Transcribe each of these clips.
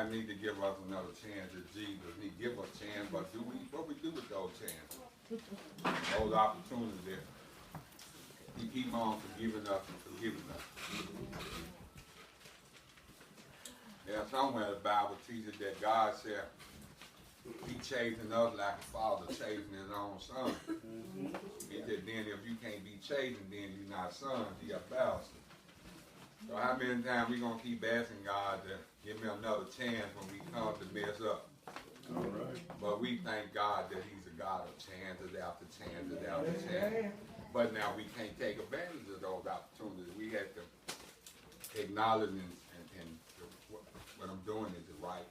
God need to give us another chance as Jesus. He give us a chance, but what we do with those chances? Those opportunities. He keep on forgiving us and forgiving us. There's somewhere the Bible teaches that God said he chastened us like a father chastening his own son. He said, then if you can't be chastened, then you're not sons, you're bastards. So how many times we going to keep asking God to give me another chance when we come to mess up? All right. But we thank God that he's a God of chances after chances after chances. But now we can't take advantage of those opportunities. We have to acknowledge and what I'm doing is right.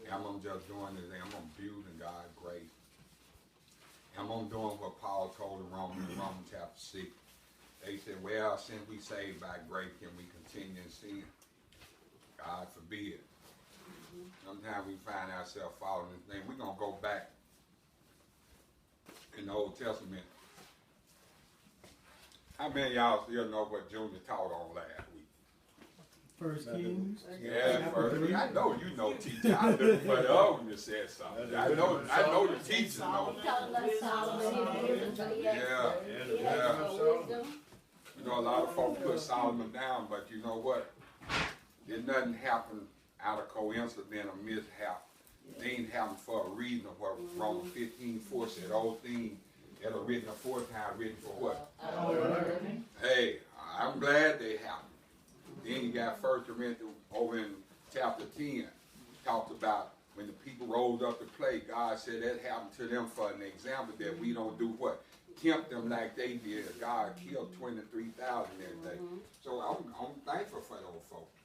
And I'm just doing this, I'm abusing God's grace. And I'm doing what Paul told in Romans chapter 6. They said, well, since we saved by grace, can we continue in sin? God forbid. Sometimes we find ourselves falling in things. We're going to go back in the Old Testament. How many of y'all still know what Junior taught on last week? First Kings. Yeah, First Kings. I know you know teacher. I looked for the other one that said something. I know the teacher knows. Yeah. You know, a lot of folks put Solomon down, but you know what? There's nothing happen out of coincidence or mishap. Things happen for a reason. What Romans 15:4 said, old things that are written aforetime, written for what? Hey, I'm glad they happened. Then you got 1 Corinthians over in chapter 10, talks about when the people rose up to play, God said that happened to them for an example that we don't do what? Tempt them like they did. God killed 23,000 every day. So I'm thankful for those folks.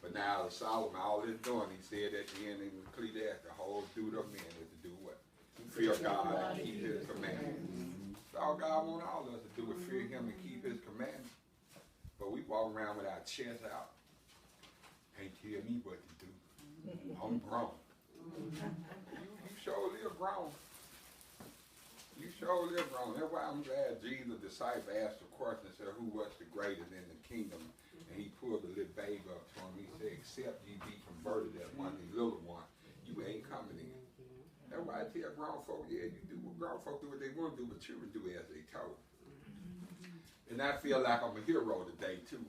But now Solomon, all he's doing, he said at the end in Ecclesiastes, the whole duty of men is to do what? Fear God and keep his commandments. So all God wants all of us to do is fear him and keep his commandments. But we walk around with our chest out. Can't tell me what to do. I'm grown. You sure live grown. You sure live grown. That's why I'm glad Jesus' disciple asked the question, said, who was the greatest in the kingdom? And he pulled the little baby up to him. He said, except ye be converted as one of these little ones, you ain't coming in. That's why I tell grown folk, yeah, you do what grown folk do what they want to do, but children do as they told. And I feel like I'm a hero today, too.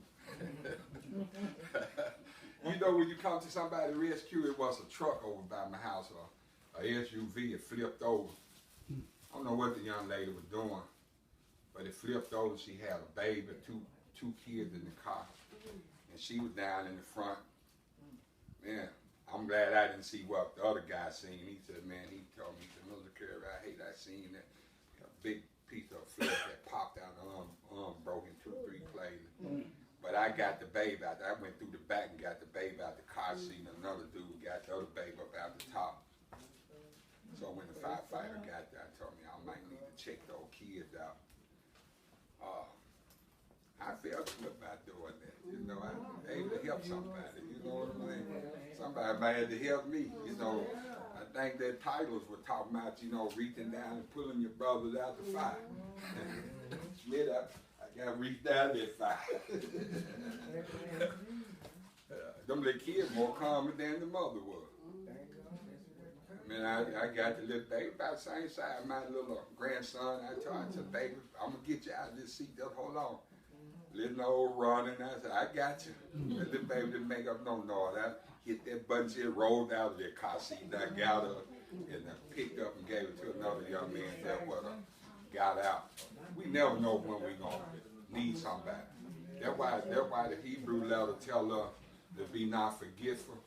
You know, when you come to somebody's rescue, it was a truck over by my house, or a SUV, it flipped over. I don't know what the young lady was doing, but it flipped over. She had a baby, two kids in the car, and she was down in the front. Man, I'm glad I didn't see what the other guy seen. He said, man, he told me, he said, Mr. Carey, I hate I seen that big piece of flesh that popped out the arm broke in 2-3 places. But I got the baby out there. I went through the back and got the baby out the car seat, and another dude got the other baby up out the top. So when the firefighter got there, I told me I might need to check those kids out. I felt good about doing that. You know, I was able to help somebody. You know what I mean? Somebody might have to help me. You know, I think that titles were talking about, you know, reaching down and pulling your brothers out the fire. Smith, I got to reach down that fire. Them little kids more calmer than the mother was. I mean, I got the little baby about the same size as my little grandson. I told him, baby, I'm going to get you out of this seat. Just hold on. Little old running. I said, I got you. That little baby didn't make up no noise. I hit that button, she rolled out of that car seat. And I got her and I picked up and gave it to another young man that was got out. We never know when we're going to need somebody. That's why the Hebrew letter tell us to be not forgetful,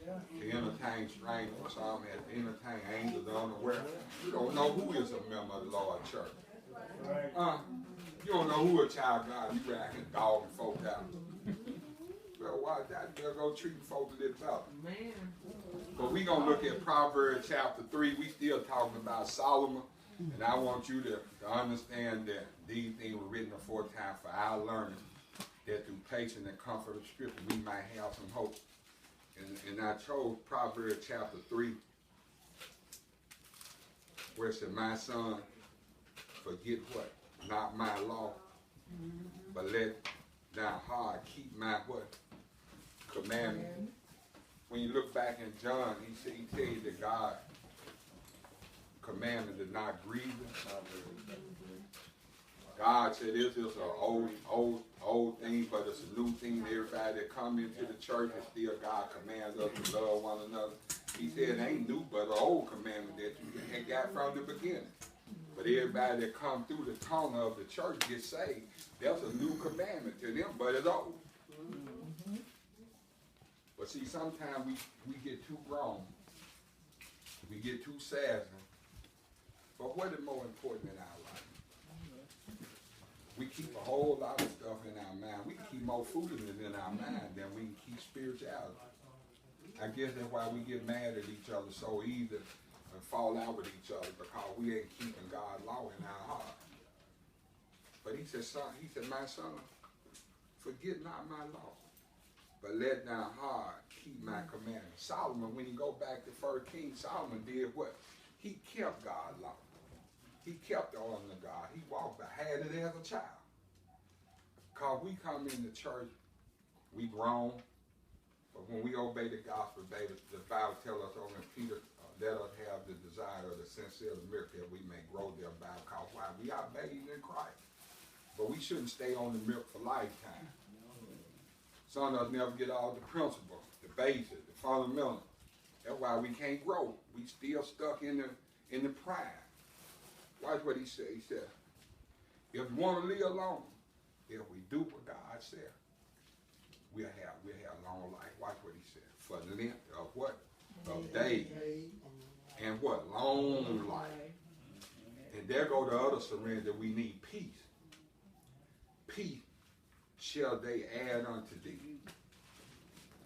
to entertain strangers. Some have to entertain angels unaware. You don't know who is a member of the Lord's church. You don't know who a child of God. You racking dogging folks out. Well, why that girl go treating folks a little better? But we're going to look at Proverbs chapter 3. We still talking about Solomon. And I want you to understand that these things were written aforetime for our learning, that through patience and comfort of Scripture we might have some hope. And I chose Proverbs chapter 3, where it said, my son, forget what? Not my law, but let thy heart keep my what? Commandment. when you look back in John, he tell you that God commanded to not grieve him. God said this is an old thing, but it's a new thing. Everybody that come into the church is still God commands us to love one another. He said it ain't new, but an old commandment that you had got from the beginning. But everybody that come through the tongue of the church gets saved. That's a new commandment to them, but it's old. But see, sometimes we get too grown. We get too sassy. But what is more important in our life? We keep a whole lot of stuff in our mind. We can keep more foolishness in our mind than we can keep spirituality. I guess that's why we get mad at each other so easy and fall out with each other, because we ain't keeping God's law in our heart. But he said, my son, forget not my law, but let thy heart keep my commandments. Solomon, when you go back to 1 Kings, Solomon did what? He kept God's law. He kept the honor of God. He walked by, had it as a child. Because we come in the church, we grown, but when we obey the gospel, baby, the Bible tells us over in Peter, let us have the desire of the sincere milk that we may grow thereby. Because why? We are babes in Christ. But we shouldn't stay on the milk for lifetime. Some of us never get all the principles, the basics, the fundamentals. That's why we can't grow. We still stuck in the pride. Watch what he said. He said, if we want to live long, if we do what God said, we'll have long life. Watch what he said. For the length of what? Of days. And what? Long life. And there go the other surrender. We need peace. Peace shall they add unto thee.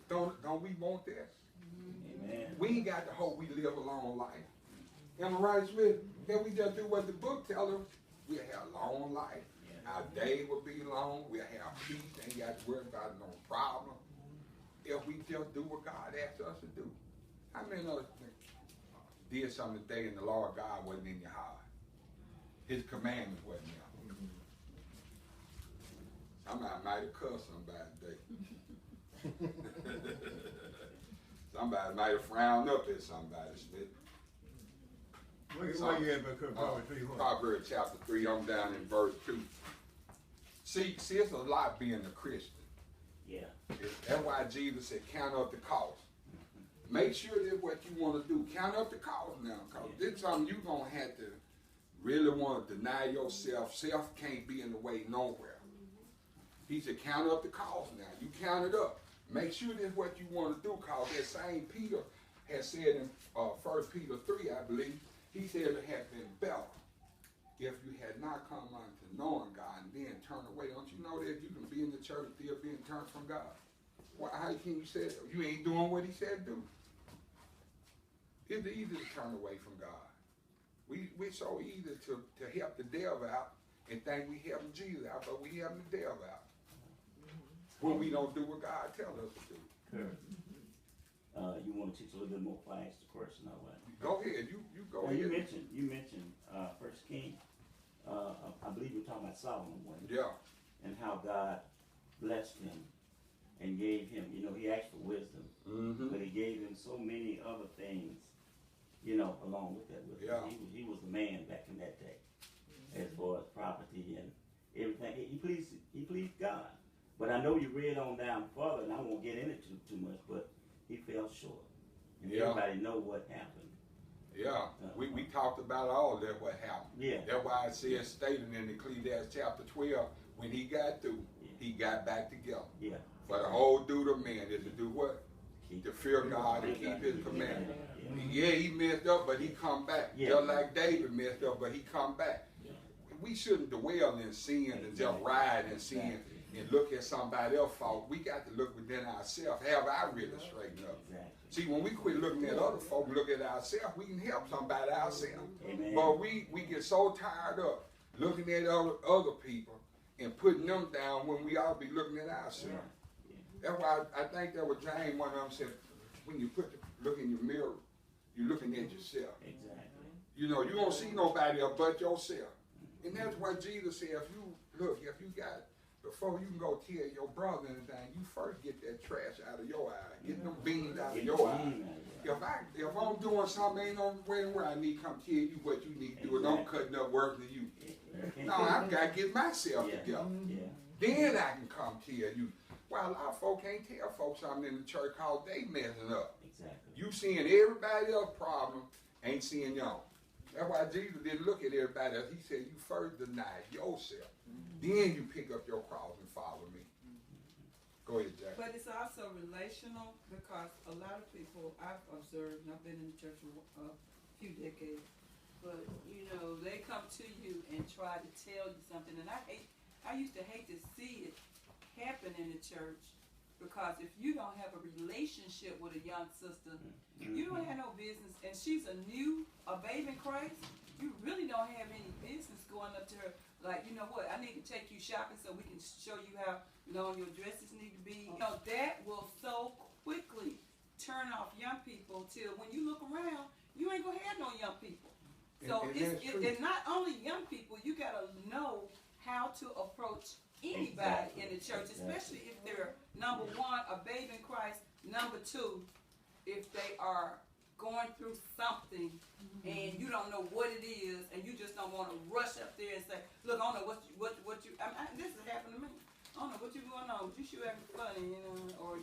Don't we want that? Amen. We ain't got to hope we live a long life. Am I right, Smith? Then we just do what the book tells us. We'll have long life. Our day will be long. We'll have peace. Ain't got to worry about no problem. If we just do what God asked us to do. How many of us did something today and the Lord God wasn't in your heart? His commandments wasn't there. Somebody might have cussed somebody today. Somebody might have frowned up at somebody, Smith. Where you at, Proverbs 3? Proverbs chapter 3, I'm down in verse 2. See, it's a lot being a Christian. Yeah. That's why Jesus said, count up the cost. Make sure that's what you want to do. Count up the cost now, because this is something you're going to have to really want to deny yourself. Self can't be in the way nowhere. He said, count up the cost now. You count it up. Make sure that's what you want to do, because that same Peter has said in 1 Peter 3, I believe, he said it had been better if you had not come unto knowing God and then turn away. Don't you know that you can be in the church and still being turned from God? Well, how can you say that? You ain't doing what he said do. It's easy to turn away from God. We're so easy to help the devil out and think we helping Jesus out, but we helping the devil out when we don't do what God tells us to do. Correct. You want to teach a little bit more for I ask the question, all right? Go ahead. You go ahead. You mentioned First King. I believe you're talking about Solomon, wasn't it? Yeah. And how God blessed him and gave him, he asked for wisdom, but he gave him so many other things, along with that wisdom. Yeah. He was the man back in that day, as far as property and everything. He pleased God. But I know you read on down further, and I won't get into it too much, but he fell short. And everybody know what happened. Yeah, we talked about all that what happened. Yeah. That's why it says stated in Ecclesiastes chapter 12, when he got through, he got back together. Yeah. For the whole duty of man is to do what? To fear God and keep his commandments. Yeah, he messed up, but he come back. Yeah. Just like David messed up, but he come back. Yeah. We shouldn't dwell in sin and just ride in sin and look at somebody else's fault. We got to look within ourselves. Have I really straightened up? Exactly. See, when we quit looking at other folk and look at ourselves, we can help somebody ourselves. Amen. But we get so tired of looking at other people and putting them down when we ought to be looking at ourselves. Yeah. That's why I think that was James, one of them said, when you look in your mirror, you're looking at yourself. Exactly. You don't see nobody else but yourself. And that's why Jesus said, if you got before you can go tell your brother anything, you first get that trash out of your eye. Get them beans out of your eye. If I'm doing something ain't on where I need to come tell you what you need to do, and I'm cutting up worse than you. No, I've got to get myself together. Then I can come tell you. Well, a lot of folk can't tell folks something in the church because they messing up. Exactly. You seeing everybody else's problem, ain't seeing your own. That's why Jesus didn't look at everybody else. He said, you first deny yourself. Then you pick up your cross and follow me. Go ahead, Jack. But it's also relational because a lot of people I've observed, and I've been in the church a few decades, but they come to you and try to tell you something, and I used to hate to see it happen in the church, because if you don't have a relationship with a young sister, you don't have no business, and she's a babe in Christ, you really don't have any business going up to her like, you know what, I need to take you shopping so we can show you how long your dresses need to be. That will so quickly turn off young people till when you look around, you ain't gonna have no young people. So it's not only young people, you gotta know how to approach anybody in the church, especially if they're, number one, a babe in Christ, number two, if they are going through something and you don't know what it is and you just don't want to rush up there and say, look, I don't know what you, this has happened to me. I don't know what you going on, but you sure acting funny, or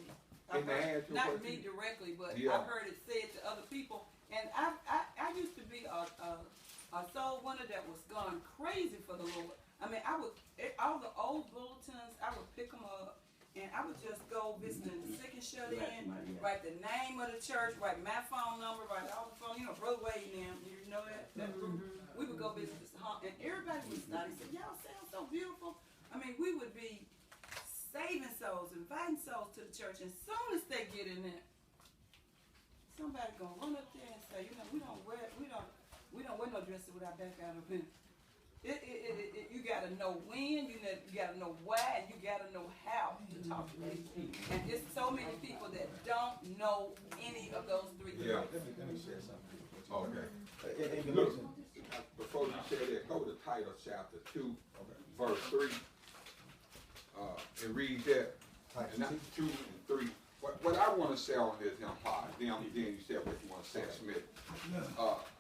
I've heard, not me directly, but I've heard it said to other people. And I used to be a soul winner that was gone crazy for the Lord. I mean, all the old bulletins, I would pick them up, and I would just go visiting the sick and shut in, write the name of the church, write my phone number, write all the phone, Brother Wade and them, you know that group? We would go visit this home, and everybody would start and say, y'all sound so beautiful. I mean, we would be saving souls, inviting souls to the church, and as soon as they get in there, somebody gonna run up there and say, we don't wear no dresses with our back out of it. You gotta know when, you gotta know why, and you gotta know how to talk to people. And there's so many people that don't know any of those three things. Yeah. Let me share something. Okay. Look, before you say that, go to Titus chapter 2, verse 3, and read that. And not 2 and 3. What I want to say on this empire, then you said what you want to say, Smith.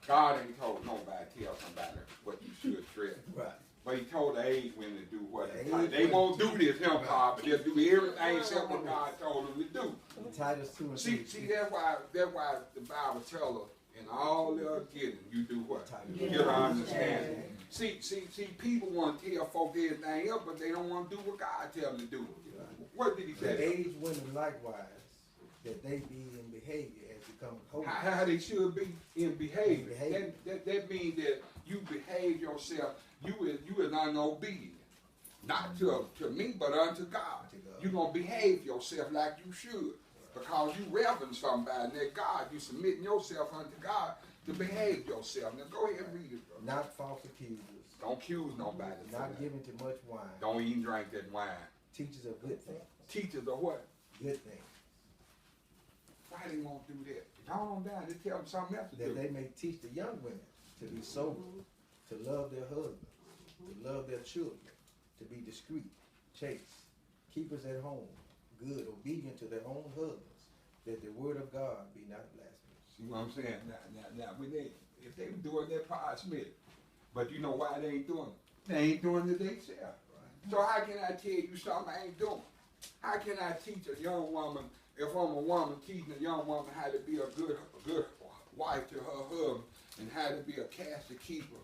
God ain't told nobody tell somebody what you should tread. Right. But he told the age women to do what they won't do this empire, but they'll do everything except what God told them to do. Titus 2 and 3. See, that's why the Bible tells us, in all their getting, you do what? Get an understanding. See, people want to tell folk everything else, but they don't want to do what God tells them to do. What did he say? The aged women likewise, that they be in behavior as become holy. How they should be in behavior. That means that you behave yourself. You is unobedient. Not to me, but unto God. You're going to behave yourself like you should. Because you reverence somebody, and that God, you submitting yourself unto God to behave yourself. Now go ahead and read it, brother. Not false accusers. Don't accuse nobody. Not giving too much wine. Don't even drink that wine. Teachers of good things. Teachers of what? Good things. Why they won't do that? Go on down, they tell them something else to do. That they may teach the young women to be sober, to love their husbands, to love their children, to be discreet, chaste, keepers at home, good, obedient to their own husbands, that the word of God be not blasphemed. See what I'm saying? Now, if they were doing that, Paul Smith, but you know why they ain't doing it? They ain't doing it themselves. Right? So how can I tell you something I ain't doing? How can I teach a young woman, if I'm a woman, teaching a young woman how to be a good wife to her husband and how to be a caste keeper,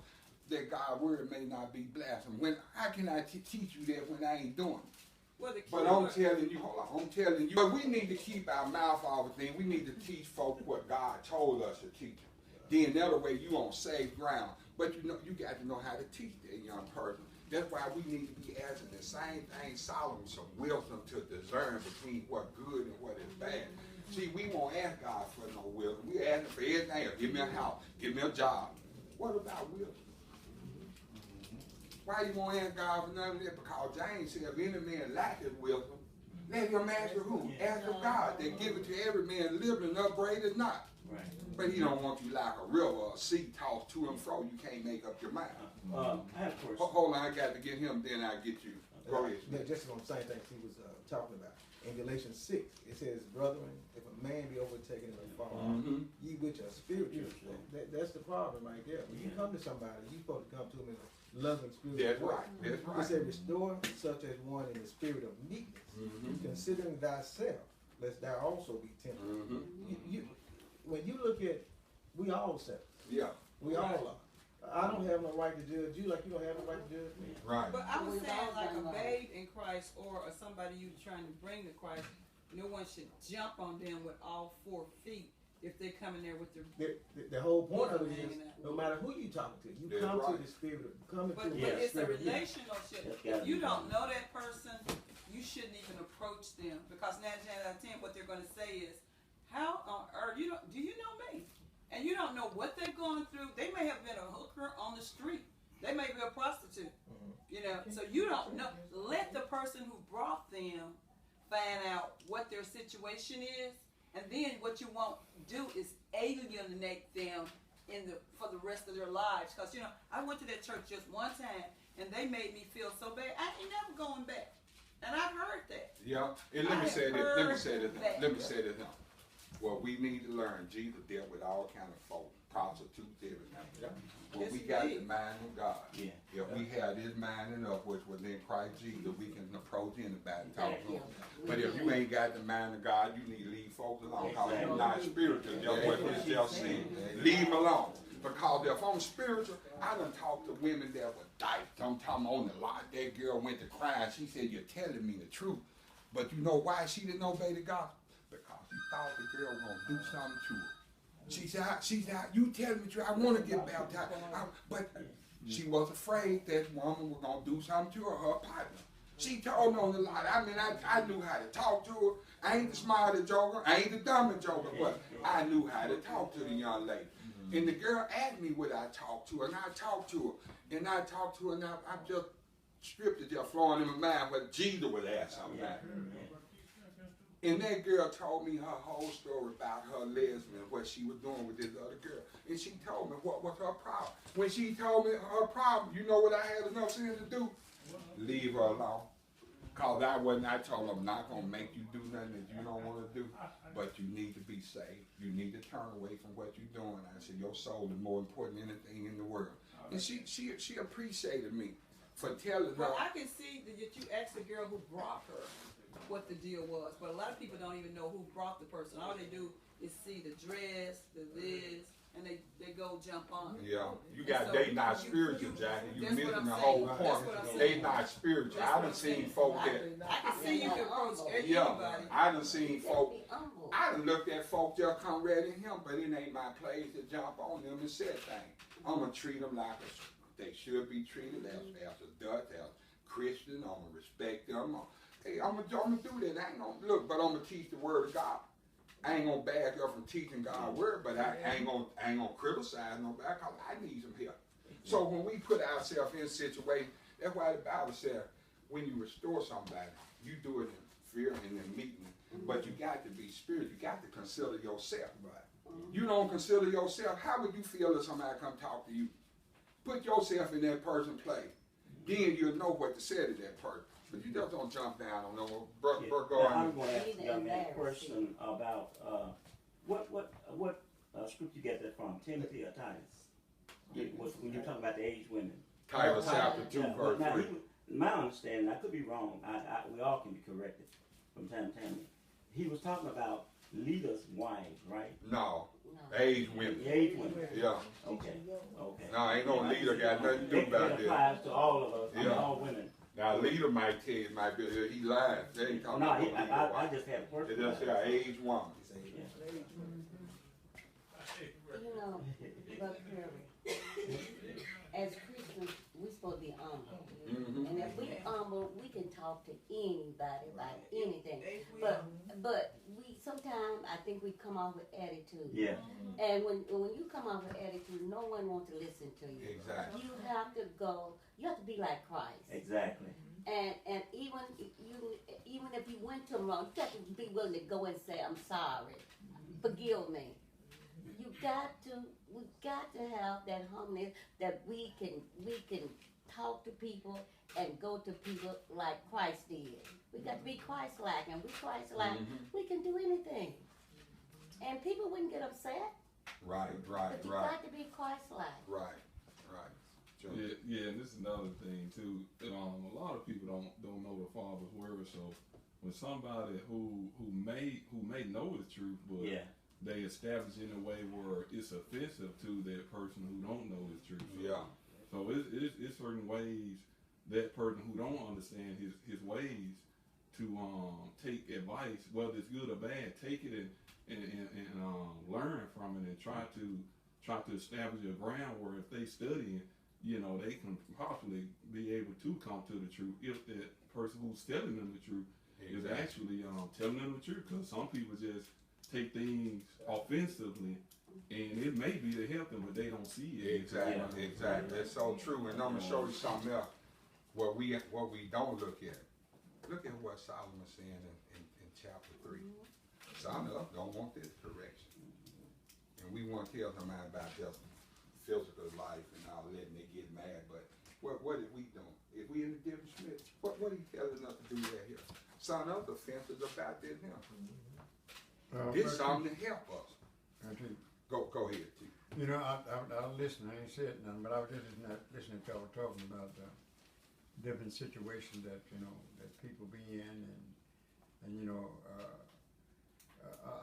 that God's word may not be blasphemed? How can I teach you that when I ain't doing it? Well, but I'm telling you, hold on, I'm telling you, but we need to keep our mouth off of things. We need to teach folk what God told us to teach them. Then that way you on safe ground. But you got to know how to teach that young person. That's why we need to be asking the same thing, Solomon, some wisdom to discern between what's good and what is bad. See, we won't ask God for no wisdom. We ask him for everything. Give me a house. Give me a job. What about wisdom? Why you won't ask God for none of that? Because James said, if any man lacketh wisdom, let him ask of who? Ask of God. They give it to every man living and upbraided not. Right. But he don't want you like a river, a sea tossed to and fro. You can't make up your mind. I have a question. Hold on, I got to get him, then I'll get you. Go ahead. Just on the same things he was talking about. In Galatians 6, it says, brethren, if a man be overtaken in a fault, ye which are spiritual. That's the problem right there. When you come to somebody, you're supposed to come to them in a loving spiritual That's way. right. That's It right. said, restore such as one in the spirit of meekness, considering thyself, lest thou also be tempted. When you look at, we all sin. Yeah. We all are. I don't have no right to judge you like you don't have no right to judge me. Right. But I was We've saying all like a done wrong. babe in Christ or somebody you trying to bring to Christ, no one should jump on them with all 4 feet if they come in there with their. The whole point of it is, Hanging out. no matter who you talking to, you That's come right. to the spirit of, come into But the it's a spirit of meekness. relationship. That's gotta If you be don't done. know that person, you shouldn't even approach them because 9 times out of 10, what they're going to say is, "How on earth do you know me?" And you don't know what they're going through. They may have been a hooker on the street. They may be a prostitute. You know, so you don't know. Let the person who brought them find out what their situation is, and then what you won't do is alienate them for the rest of their lives. Because you know, I went to that church just one time, and they made me feel so bad. I ain't never going back, and I heard that. Yeah. And let I me have say this. Let me say this. heard that. Let me say this now. Well, we need to learn Jesus dealt with all kind of folk, prostitutes, everything. Yeah. Well, Yes, we he got did. the mind of God. Yeah. If we had this mind enough, which was in Christ Jesus, we can approach anybody and talk to them. But if you ain't got the mind of God, you need to leave folks alone. Because you're not spiritual. That's what this just said. Leave them alone. Because if I'm spiritual, I done talked to women that were dyked. I'm talking on the lot. That girl went to crying. She said, "You're telling me the truth." But you know why she didn't obey the gospel? Because she thought the girl was going to do something to her. She said, "You tell me the truth. I want to get baptized." But she was afraid that woman was going to do something to her partner. She told me on the lot. I mean, I knew how to talk to her. I ain't the smartest joker. I ain't the dumbest joker. But I knew how to talk to the young lady. And the girl asked me would I talk to her. And I talked to her. And I talked to her. And I just stripped it just flowing in my mind. But Jesus would ask something. And that girl told me her whole story about her lesbian, what she was doing with this other girl. And she told me what was her problem. When she told me her problem, you know what I had enough sense to do? Leave her alone. Because I told her I'm not going to make you do nothing that you don't want to do. But you need to be saved. You need to turn away from what you're doing. I said, your soul is more important than anything in the world. And she appreciated me for telling her. Well, I can see that you asked the girl who brought her what the deal was, but a lot of people don't even know who brought the person. All they do is see the dress, the this, and they go jump on it. Yeah, you And got so they not you- spiritual, Jackie. You that's what missing I'm the saying. whole That's point. what I'm They saying. not spiritual. That's I what done I'm seen saying. folk that. I can see you can approach Yeah, anybody. I done seen folk. Be humble. I done looked at folk just come ready to him, but it ain't my place to jump on them and say things. I'm gonna treat them like they should be treated as adults, as Christian. I'm gonna respect them. Hey, I'm gonna do that. I ain't gonna look, but I'm gonna teach the word of God. I ain't gonna back up from teaching God's word, but I ain't gonna criticize nobody because I need some help. So when we put ourselves in situations, that's why the Bible says when you restore somebody, you do it in fear and in meekness. But you got to be spiritual. You got to consider yourself. Right. You don't consider yourself. How would you feel if somebody come talk to you? Put yourself in that person's place. Then you'll know what to say to that person. But you just don't jump down on no brother. Now, I'm going to ask the young man a question about what scripture you get that from? Timothy or Titus? When you're talking about the aged women. Titus chapter 2, Yeah, verse now, 3. my understanding, I could be wrong. We all can be corrected from time to time. He was talking about leaders' wives, right? No, aged women. The aged women. Yeah. Okay. No, ain't no leader got nothing to do It about that. applies to all of us, Yeah. all women. Now, leader might tell you, might be he lied. They ain't talking No, about I leader. just had a They person. just say an aged woman. You know, Brother Perry, as Christians, we're supposed to be humble. And if we humble, we can talk to anybody about anything. But we sometimes I think we come off with attitude. Yeah. And when you come off with attitude, no one wants to listen to you. Exactly. You have to go. You have to be like Christ. Exactly. And even if you went to him wrong, you got to be willing to go and say, "I'm sorry, forgive me." We got to have that humbleness that we can talk to people and go to people like Christ did. We got to be Christ-like, and we Christ-like, we can do anything. And people wouldn't get upset. Right, But you got to be Christ-like. Right. Yeah, and this is another thing too. A lot of people don't know the Father's word, so when somebody who may know the truth, but they establish in a way where it's offensive to that person who don't know the truth. So it's certain ways that person who don't understand his ways to take advice, whether it's good or bad, take it and learn from it and try to establish a ground where if they study, they can possibly be able to come to the truth if that person who's telling them the truth is actually telling them the truth. Because some people just take things offensively, and it may be to help them, but they don't see it. Exactly. That's so true. And I'm gonna show you something else. What we don't look at. Look at what Solomon's saying in chapter 3. Son up don't want this correction, and we want to tell them about just physical life and all that, and they get mad. But what did we do? If we in a different spirit, what are you telling us to do right here? Son up the fence is about this him. This something to help us. Go ahead, T. I listen. I ain't said nothing, but I was just listening to y'all talking about different situations that that people be in, and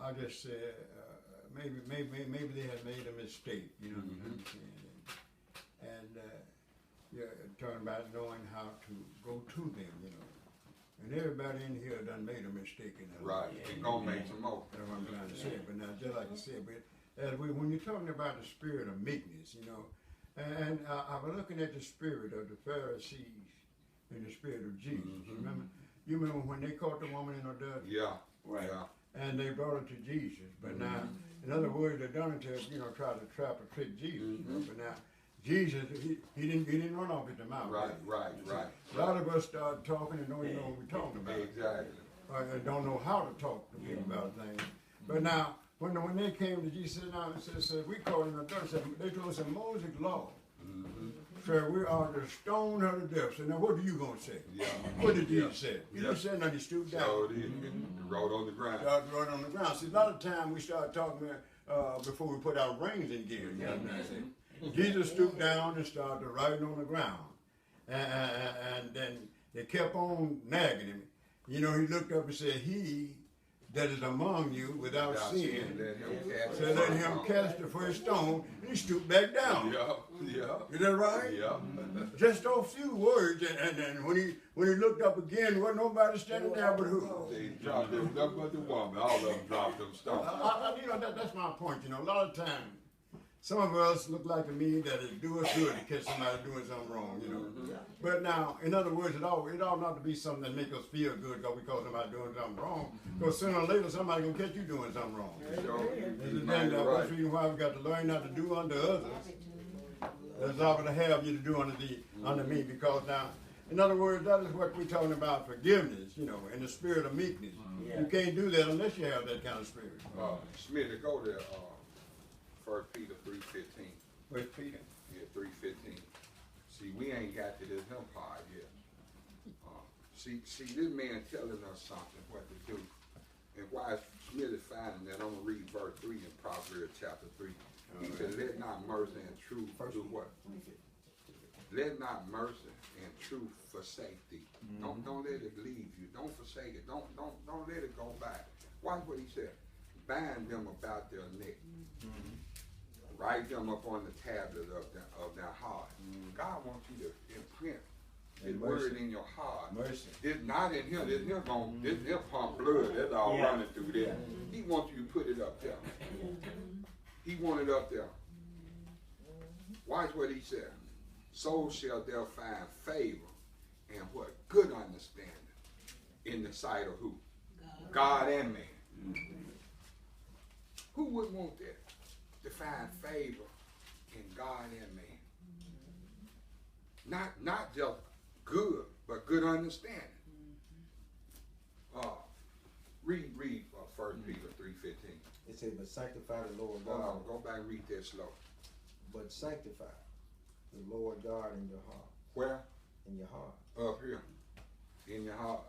I just said maybe they had made a mistake. You know what I'm saying? And talking about knowing how to go to them. And everybody in here done made a mistake in that. Right. We're gonna make some more. That's what I'm trying to say. But now, just like I said, when you're talking about the spirit of meekness, and I was looking at the spirit of the Pharisees and the spirit of Jesus. You remember when they caught the woman in adultery? Yeah. Right. Yeah. And they brought her to Jesus. But now, in other words, they done it to try to trap or trick Jesus. But now, Jesus, he didn't run off at the mouth. Right. A lot of us start talking and don't even know what we're talking about. Exactly. And don't know how to talk to people about things. But now, when they came to Jesus, said we called him adultery. They told us a Mosaic law. So we are to stone her to death. So now, what are you gonna say? Yeah. What did Jesus say? He didn't say nothing. He stooped down. So he wrote on the ground. Wrote on the ground. See, a lot of time we start talking before we put our rings in gear. You know what I'm saying? Jesus stooped down and started writing on the ground. And then they kept on nagging him. He looked up and said, he that is among you without sin, let him cast the first stone, and he stooped back down. Yeah. Is that right? Yeah. Just those few words, and then when he looked up again, wasn't nobody standing there but who? They dropped them, nothing but the woman. All of them dropped them stones. That's my point. A lot of times, some of us look like to me that it do us good to catch somebody doing something wrong, But now, in other words, it ought not to be something that make us feel good because we call somebody doing something wrong. Because sooner or later, somebody gonna catch you doing something wrong. That's the reason why we got to learn not to do unto others. That's all to have you to do unto me. Because now, in other words, that is what we're talking about, forgiveness, in the spirit of meekness. You can't do that unless you have that kind of spirit. Smith, go there. 1 Peter 3:15. 1 Peter? Yeah, 3:15. See, we ain't got to this empire yet. See, this man telling us something, what to do. And why Smith is finding that, I'm going to read verse 3 in Proverbs chapter 3. He said, let not mercy and truth do what? Let not mercy and truth forsake thee. Don't let it leave you. Don't forsake it. Don't let it go back. Watch what he said. Bind them about their neck. Write them up on the tablet of their heart. God wants you to imprint His word in your heart. Mercy. It's not in here. This here pump blood. That's all running through there. He wants you to put it up there. He wants it up there. Watch what he said. So shall thou find favor and what? Good understanding in the sight of who? God and man. Who wouldn't want that? To find favor in God and man. Not just good, but good understanding. Read 1 Peter 3:15. It says, but sanctify the Lord God. Go back and read that slow. But sanctify the Lord God in your heart. Where? In your heart. Up here. In your heart.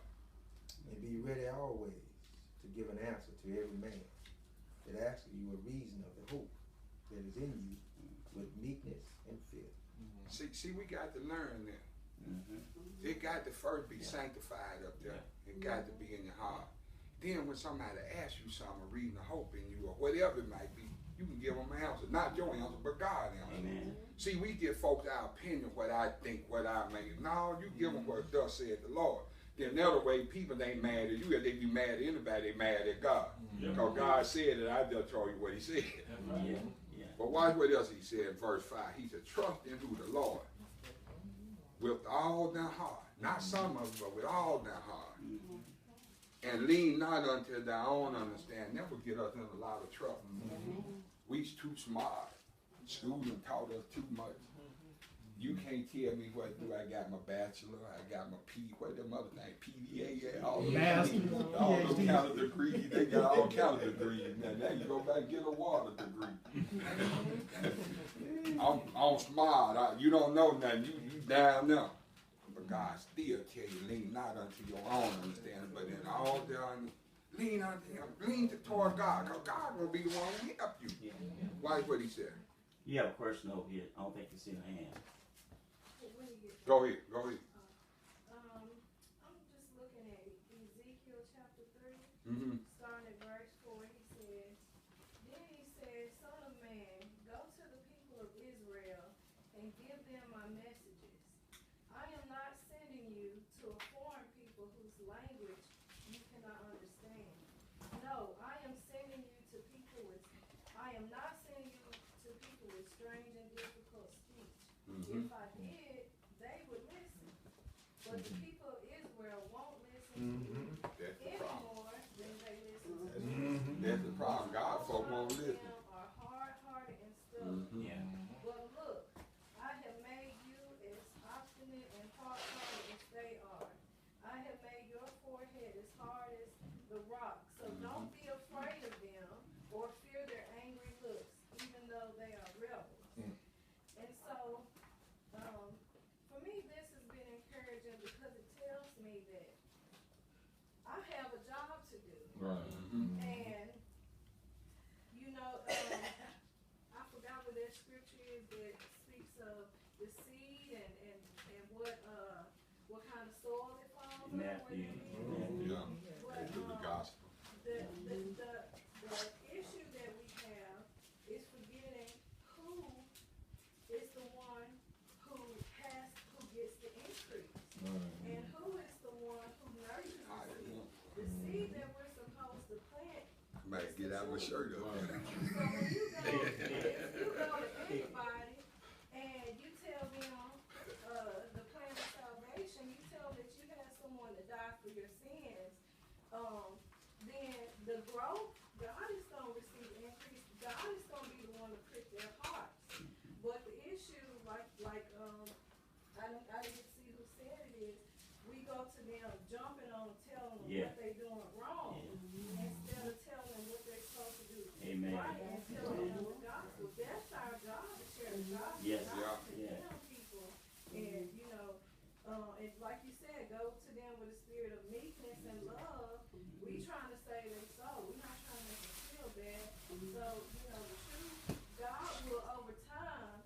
And be ready always to give an answer to every man that asks you a reason of the hope that is in you with meekness and fear. See, we got to learn that. It got to first be sanctified up there. It got to be in your heart. Then when somebody asks you something, a reason of hope in you or whatever it might be, you can give them an answer. Not your answer, but God's answer. Amen. See, we give folks our opinion, what I think, what I make. No, you give them what thus said the Lord. Then another way, people ain't mad at you. If they be mad at anybody, they mad at God. Because God said it, I just told you what he said. But watch what else he said in verse 5. He said, trust in who the Lord with all their heart. Not some of them, but with all their heart. And lean not unto their own understanding. That would get us in a lot of trouble. We's too smart. School done taught us too much. You can't tell me what do I got my bachelor, I got my what them other thing, PDA, yeah, all those kind of degrees. They got all kind of degrees. Now you go back and get a water degree. I'm smart. You don't know nothing. You down there. But God still tell you, lean not unto your own understanding, but in all their lean unto him. Lean toward God, because God will be the one who help you. Watch what he said. You have a question over here. I don't think you see a hand. Go ahead. I'm just looking at Ezekiel chapter 3, starting at verse 4. Then he said, Son of man, go to the people of Israel and give them my messages. I am not sending you to a foreign people whose language you cannot understand. No, I am sending you to people I am not sending you to people with strange and difficult speech. If I did, they would listen. But the people of Israel won't listen to you any more than they listen to you. That's the problem. God folk won't listen. Some of them are hard-hearted and stubborn. But look, I have made you as obstinate and hard-hearted as they are. I have made your forehead as hard as the rock. So don't be afraid of them or fear their angry looks, even though they are rebels. And so, for me, this has been encouraging because it tells me that I have a job to do. Right. And, you know, I forgot what that scripture is that speaks of the seed and what kind of soil it falls on. Matthew. Yeah. But, Do the gospel. the issue that we have is forgetting who is the one who gets the increase. And who is the one who nurtures the seed. The seed that we're supposed to plant. Might get out my shirt up there. So when you go to anybody and you tell them the plan of salvation, you tell them that you have someone to die for your sins, then the growth, God is going to receive the increase. God is going to be the one to prick their hearts. But the issue, I didn't see who said it is, we go to them jumping on them, telling them what they're doing wrong, instead of telling them what they're supposed to do right, and telling them the gospel. That's our job, to share the gospel, not to condemn people. And, you know, and like you said, go to them with a spirit of meekness and love. We trying to save their soul. We're not trying to make them feel bad. So, you know, the truth, God will over time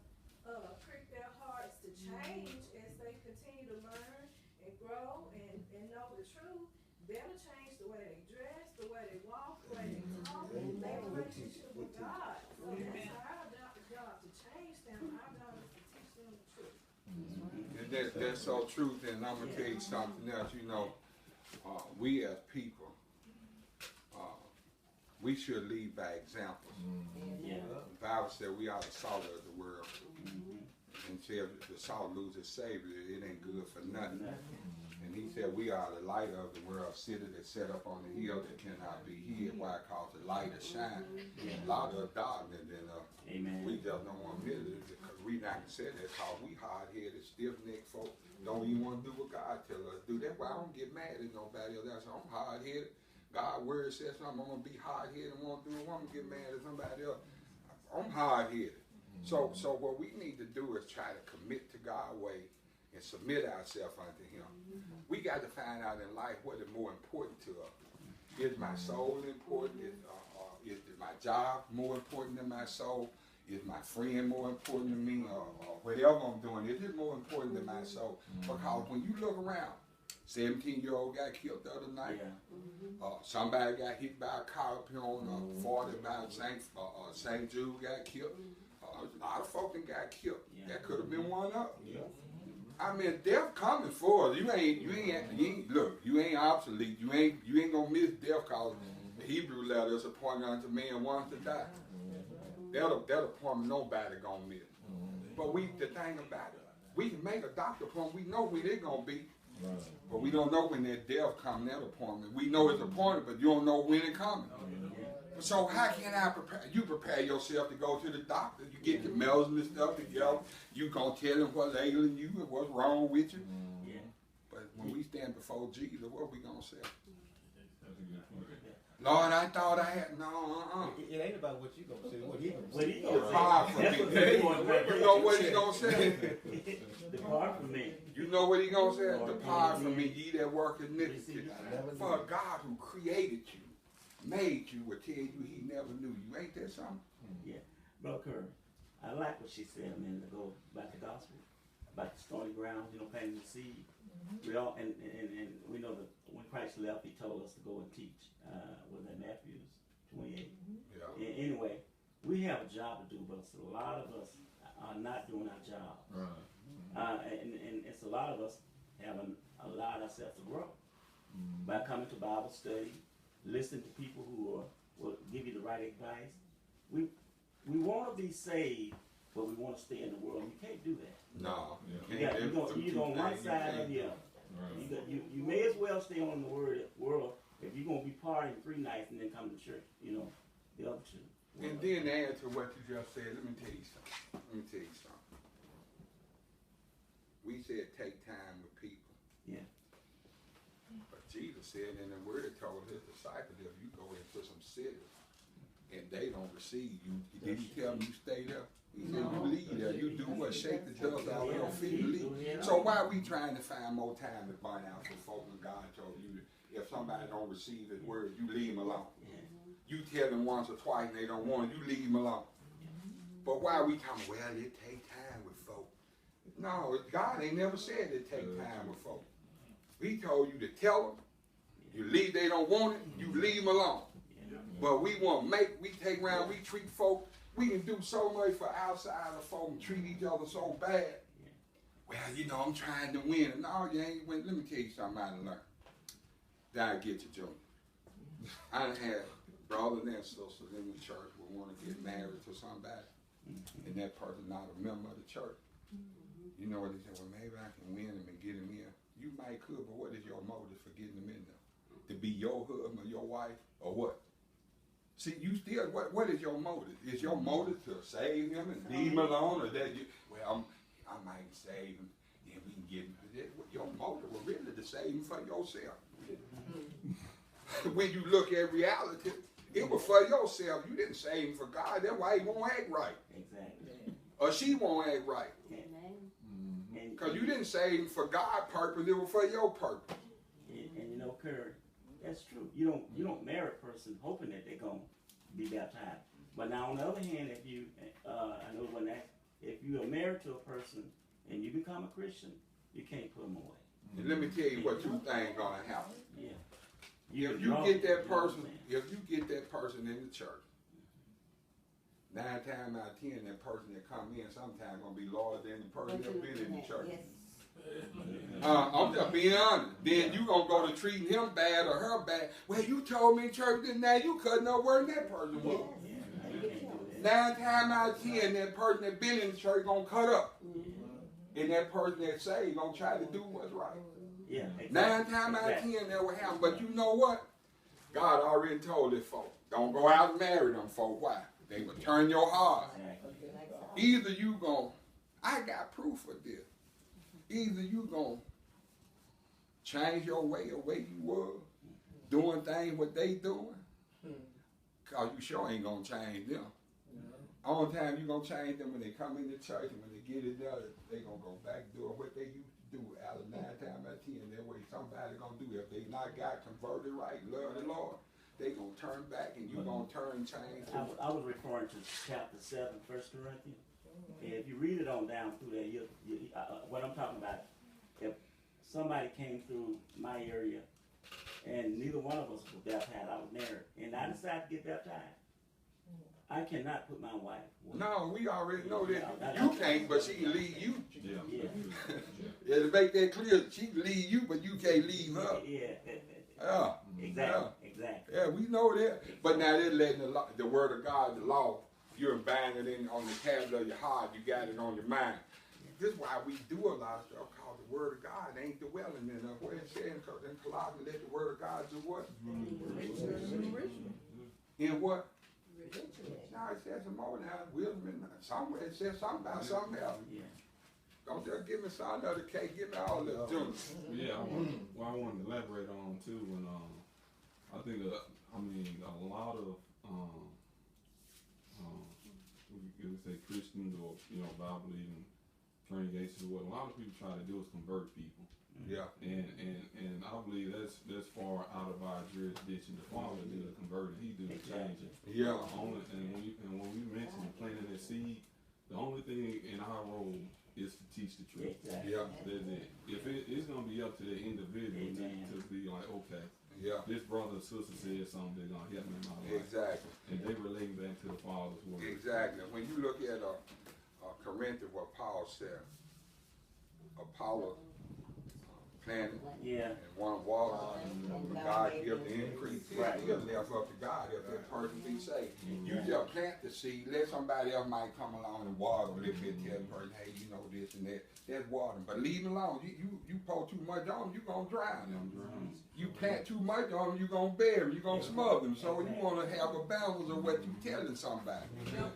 prick their hearts to change as they continue to learn and grow and know the truth. That'll change the way they dress, the way they walk, the way they talk, their relationship with God. So that's our job to change them. Our job is to teach them the truth. And that's so true. And I'm going to tell you something else. You know, we as people, we should lead by examples. The Bible said we are the salt of the world. And said if the salt loses savor, it ain't good for nothing. And he said we are the light of the world, city that's set up on the hill that cannot be hid. Why? Because the light is shining. A lot of darkness, and we just don't want to admit it because we not said that because we hard-headed, stiff-necked folk don't even want to do what God tells us to do. That's why I don't get mad at nobody else. I'm hard-headed. God's word says something, I'm going to be hard-headed and want to do it. I'm going to get mad at somebody else. I'm hard-headed. So what we need to do is try to commit to God's way and submit ourselves unto him. We got to find out in life what is more important to us. Is my soul important? Is my job more important than my soul? Is my friend more important than me? Or whatever I'm doing, is it more important than my soul? Because when you look around, 17-year-old got killed the other night. Somebody got hit by a car up here on 40 by St. Jude got killed. A lot of folks got killed. That could have been one of them. I mean, death coming for us. You ain't look, you ain't obsolete. You ain't gonna miss death, cause the Hebrew letters appointed unto man once to die. That appointment nobody gonna miss. But the thing about it, we can make a doctor appointment. We know when it's gonna be. But we don't know when that death comes, that appointment. We know it's appointed, but you don't know when it's coming. So how can I prepare? You prepare yourself to go to the doctor. You get the medicine and stuff together. You gonna tell him what's ailing you and what's wrong with you. But when we stand before Jesus, what are we gonna say? Lord, I thought I had It ain't about what you gonna say. What he gonna What say. he gonna Depart from me. You know what he gonna say? Depart from me. You know what he gonna say? Depart from me, ye that work iniquity. For a God who created you, made you, will tell you he never knew you. Ain't that something? Yeah. Brother Curry, I like what she said a minute ago about the gospel, about the stony ground, planting the seed. We all, and we know that when Christ left, he told us to go and teach. Was that Matthew 28? Yeah. Anyway, we have a job to do, but a lot of us are not doing our job. And it's a lot of us haven't allowed ourselves to grow by coming to Bible study, listening to people who will give you the right advice. We want to be saved, but we want to stay in the world. You can't do that. No. You're on one side or the other. You may as well stay on the world if you're going to be partying 3 nights and then come to church, the other two. And then to add to what you just said, let me tell you something. We said take time with people. Yeah. But Jesus said in the word, told his disciples, if you go into some cities and they don't receive you, did he tell them you stay there? He said you leave there. You do what? Shake the dust out of your feet and leave. So why are we trying to find more time to burn out for folks when God told you if somebody don't receive his word, you leave them alone. You tell them once or twice and they don't want it, you leave them alone. But why are we talking, well, it take time with folks? No, God ain't never said it take time with folks. He told you to tell them, you leave, they don't want it, you leave them alone. But we take around, we treat folks, we can do so much for outside of folks and treat each other so bad. Well, I'm trying to win. No, you ain't win. Let me tell you something I learned. Then I get to Junior. I had brothers and sisters in the church who want to get married to somebody, and that person not a member of the church. You know what they say? Well, maybe I can win him and get him in. You might could, but what is your motive for getting him in there? To be your husband or your wife or what? See, you still, what is your motive? Is your motive to save him and leave him alone, or that I might save him, then we can get him. Your motive was really to save him for yourself. When you look at reality, it was for yourself. You didn't save him for God. That's why he won't act right. Exactly. Or she won't act right. Because you didn't save him for God's purpose. It was for your purpose. And Curry, that's true. You don't marry a person hoping that they're going to be baptized. But now on the other hand, if you, if you are married to a person and you become a Christian, you can't put them away. And let me tell you what 2 things gonna happen. Yeah. If you get that person in the church, 9 times out of 10, that person that come in sometimes gonna be loyal than the person that been in the church. I'm just being honest. Then you gonna go to treating him bad or her bad. Well, you told me in church that now you couldn't know where that person was. 9 times out of 10, that person that been in the church gonna cut up. And that person that's saved gonna try to do what's right. Yeah, exactly. 9 times out of 10 that will happen. But you know what? God already told this folk, don't go out and marry them folk. Why? They will turn your heart. Either you gon' I got proof of this. Either you gon' change your way you were, doing things what they doing, because you sure ain't gonna change them. Only time you gonna change them when they come into church and when they get it done, they gonna go back doing what they used to do. Out of 9 times out of 10, that way somebody gonna do it. If they not got converted right, love the Lord, they gonna turn back and you gonna turn change. I was referring to chapter 7, 1 Corinthians. And if you read it on down through there, what I'm talking about, if somebody came through my area and neither one of us was baptized, I was married, and I decided to get baptized, I cannot put my wife. No, we already know that. You can't, but she can leave you. Yeah. Yeah, to make that clear, she can leave you, but you can't leave her. Yeah. Exactly. Yeah, we know that. But now they're letting the word of God, the law, you're binding it in on the tablet of your heart. You got it on your mind. This is why we do a lot of stuff called the word of God ain't dwelling in us. What it said in Colossians, let the word of God do what? In what? Now it says some more now, wisdom, somewhere it says something about something else. Yeah. Don't just give me some other cake, give me all the junk. Yeah, I wanted to elaborate on too when I think a lot of we would say Christians or Bible believing congregations, what a lot of people try to do is convert people. Yeah. And I believe that's far out of our jurisdiction. The Father did the converting, He did the changing. Yeah. And when we mentioned planting that seed, the only thing in our role is to teach the truth. Exactly. Yeah. That's it. If it's gonna be up to the individual to be like, okay, Yeah. this brother or sister said something that's gonna help me in my life. Exactly. And they relate back to the Father's word. Exactly. When you look at Corinthians, what Paul said, Apollo planted, Yeah. and one water, but God give the increase. Right. He'll left up to God if that person be saved. You just plant the seed, let somebody else might come along and water a little bit, tell the person, hey, you know this and that. That's watering. But leave them alone. You pour too much on them, you're going to drown them. You plant too much on them, you're going to bury them, you're going to smother them. So you want to have a balance of what you're telling somebody.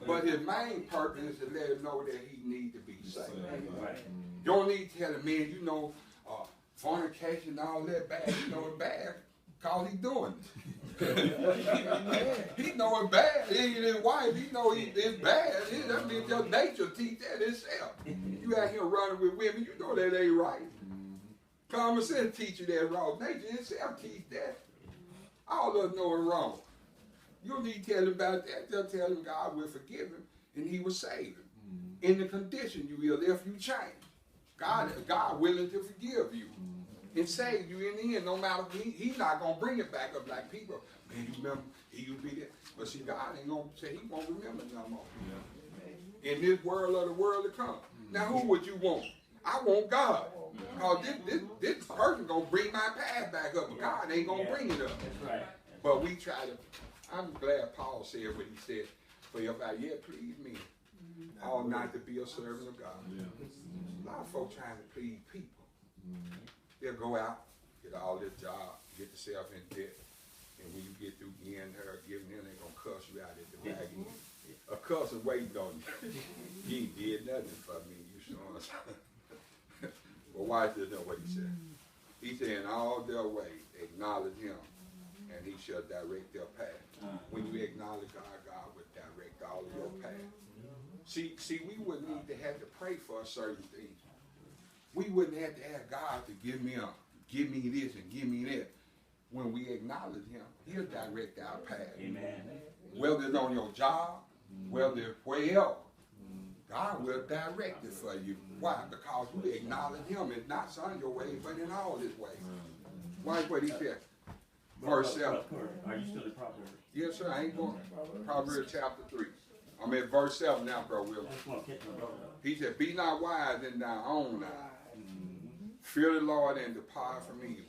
But his main purpose is to let him know that he needs to be saved. Right. You don't need to tell him, man, fornication and all that bad. He know it's bad because he doing it. He know it's bad. He ain't his wife. He know it's bad. That means your nature teach that itself. You out here running with women, you know that ain't right. Common sense teach you that wrong. Nature itself teach that. All of us know it's wrong. You don't need to tell him about that. Just tell him God will forgive him and he will save him. In the condition you will if you change. God willing to forgive you and save you in the end. No matter he's not gonna bring it back up like people. Man, you remember he used to be there. But see, God ain't gonna say he won't remember no more. Yeah. In this world or the world to come. Now who would you want? I want God. Because this person gonna bring my path back up, but God ain't gonna bring it up. That's right. But we try to. I'm glad Paul said what he said. For if I yet please me, I ought not to be a servant of God. Yeah. A lot of folks trying to please people. They'll go out, get all this job, get themselves in debt, and when you get through giving they're gonna cuss you out at the back end. A cuss is waiting on you. You ain't did nothing for me, you sure. Well, watch this, know what he said. He said, in all their ways, acknowledge him, and he shall direct their path. When you acknowledge God, God will direct all of your path. See, we wouldn't need to have to pray for a certain thing. We wouldn't have to ask God to give me this and give me that. When we acknowledge him, he'll direct our path. Amen. Whether it's on your job, whether it's wherever, God will direct it for you. Why? Because you acknowledge him. It's not some your way, but in all his ways. Watch what he said. Verse 7. Are you still in Proverbs? Yes, sir. I ain't going. Proverbs chapter 3. I'm at verse 7 now, bro, Will. He said, be not wise in thy own eyes. Fear the Lord and depart from evil.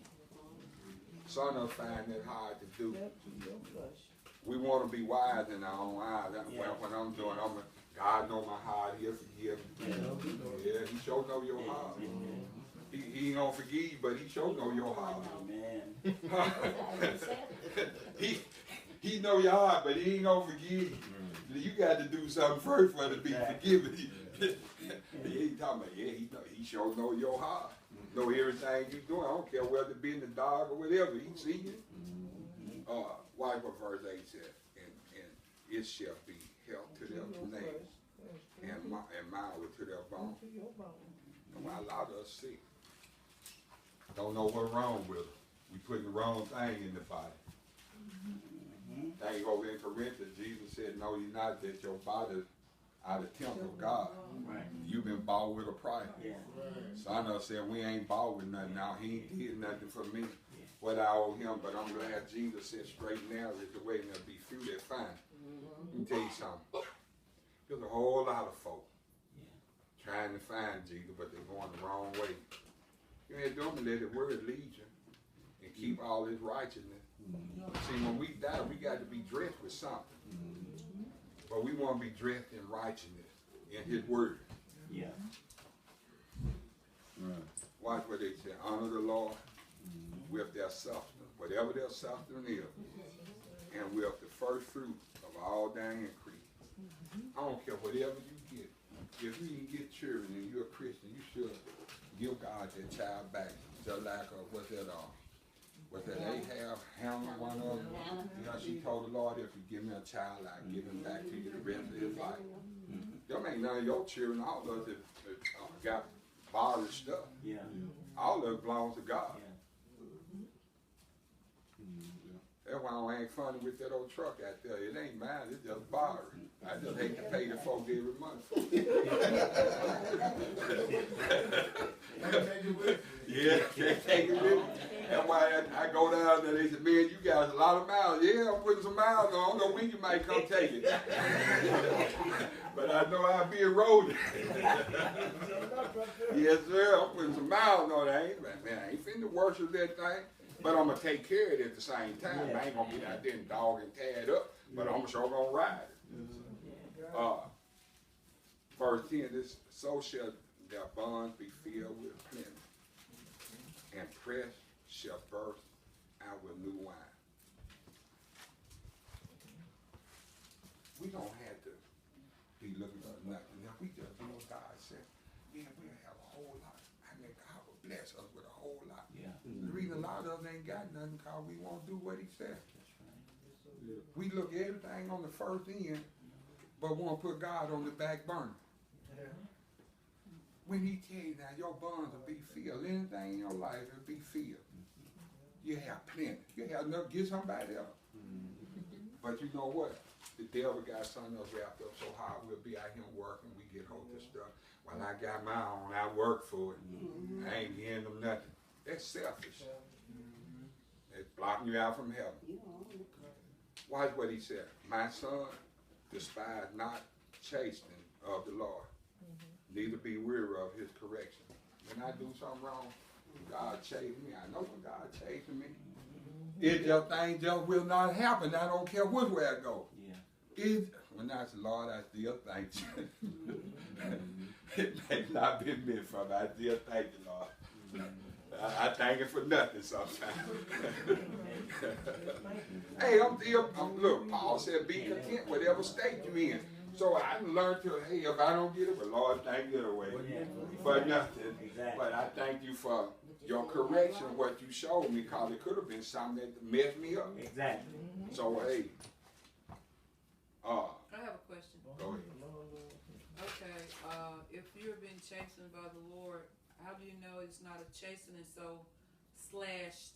Some of us find that hard to do. We want to be wise in our own eyes. That's what I'm doing. God know my heart. He'll forgive me. Yeah, he sure know your heart. He ain't gonna forgive you, but he sure know your heart. He know your heart, but he ain't gonna forgive you. You got to do something first for it to be forgiven. He ain't talking about, he sure know your heart. Know everything you doing. I don't care whether it be in the dark or whatever. He see you. Watch what verse 8 said. And it shall be health to their names and marrow to their bones. And a lot of us sick. Don't know what's wrong with them. We putting the wrong thing in the body. Thing over in Corinthians, Jesus said, no, you're not, that your body are the temple of God. Right. You've been bought with a price. Yeah. Son of said, we ain't bought with nothing now. He ain't did nothing for me. What I owe him, but I'm glad Jesus said straight and narrow is the way, and there'll be few that find. Let me tell you something. There's a whole lot of folk trying to find Jesus, but they're going the wrong way. You ain't doing let the word lead you and keep all this righteousness. See, when we die, we got to be dressed with something. But we want to be dressed in righteousness, in his word. Yeah. Watch what they say. Honor the Lord with their substance, whatever their substance is, and with the first fruit of all their increase. I don't care whatever you get. If you can get children and you're a Christian, you should give God that child back. Just like what's that Ahab, Hannah, one of them. You know, she told the Lord, if you give me a child, I'll give him back to you the rest of his life. Them ain't none of your children. All of us that got borrowed stuff. Yeah. All of it belongs to God. Yeah. That's why I ain't funny with that old truck out there. It ain't mine, it's just borrowed. I just hate to pay the folks every month for it. Yeah, can't take it with me. That's why I go down there, they say, man, you got a lot of miles. Yeah, I'm putting some miles on. I don't know when you might come take it. But I know I'll be eroded. Yes, sir, I'm putting some miles on it. I ain't finna worship that thing. But I'm going to take care of it at the same time. I ain't going to get out there and dog and tear it up, but I'm sure going to ride it. Verse 10, this, so shall their bonds be filled with plenty, and press shall burst out with new wine. We don't have to be looking for nothing. Now, we just do what God said. Yeah, we'll have a whole lot. I mean, God will bless us with a whole lot. Yeah. The reason a lot of us ain't got nothing because we won't do what he said. We look at everything on the first end, but won't put God on the back burner. When he tell you now your bonds will be filled, anything in your life will be filled. You have plenty. You have enough to get somebody else. But you know what? The devil got something else wrapped up so hard. We'll be out here working. We get hold of stuff. Well, I got my own. I work for it. I ain't getting them nothing. That's selfish. It's blocking you out from heaven. Watch what he said. My son, despise not chastening of the Lord. Neither be weary of his correction. When I do something wrong, God chasing me. I know when God chasing me. It just thing just will not happen. I don't care which way I go. When I say, Lord, I still thank you. It may not be meant for me. I still thank you, Lord. I thank you for nothing sometimes. Hey, look, Paul said be content whatever state you're in. So I learned to, hey, if I don't get it, well, Lord, thank you anyway. For nothing. Exactly. But I thank you for your correction, what you showed me, because it could have been something that messed me up. Exactly. So, hey. I have a question. Go ahead. Okay, if you're being chastened by the Lord, how do you know it's not a chastening so slashed,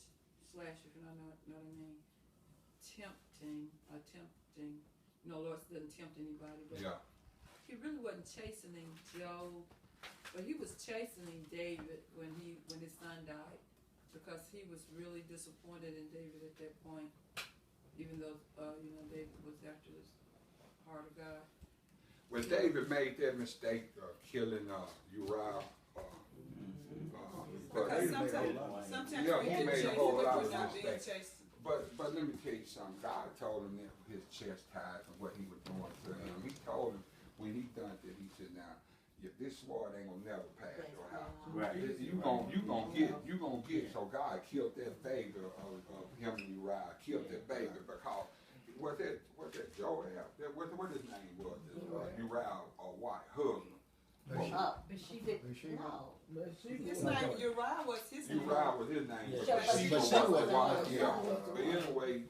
if you know what I mean, tempting. You know, Lord doesn't tempt anybody, but he really wasn't chastening Job, but he was chastening David when his son died, because he was really disappointed in David at that point, even though David was after the heart of God. When David made that mistake of killing Uriah, because sometimes he made a whole lot of mistakes. mistakes. But let me tell you something. God told him that his chastisement, what he was doing to him. He told him when he done that, he said, now, if this sword ain't gonna never pass your house. Right. You gonna get. So God killed that baby of him and Uriah. Killed that baby because what that Joab, what his name was, Uriah or what, husband. His name Uriah was his name. Uriah was his name. Bathsheba was But anyway,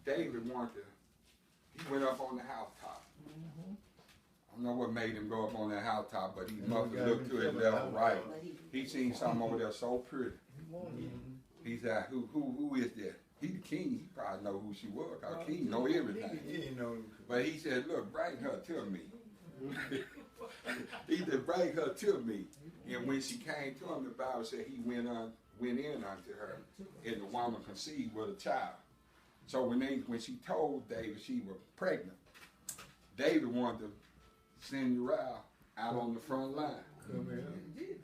David he went up on the housetop. I don't know what made him go up on that housetop, but he must have looked to his left or right. He seen something over there so pretty. He said, who is that? He the king. He probably know who she was. Cause king know everything. But he said, look, bring her to me. He said, bring her to me. And when she came to him, the Bible said he went in unto her, and the woman conceived with a child. So when she told David she was pregnant, David wanted to send Uriah out on the front line.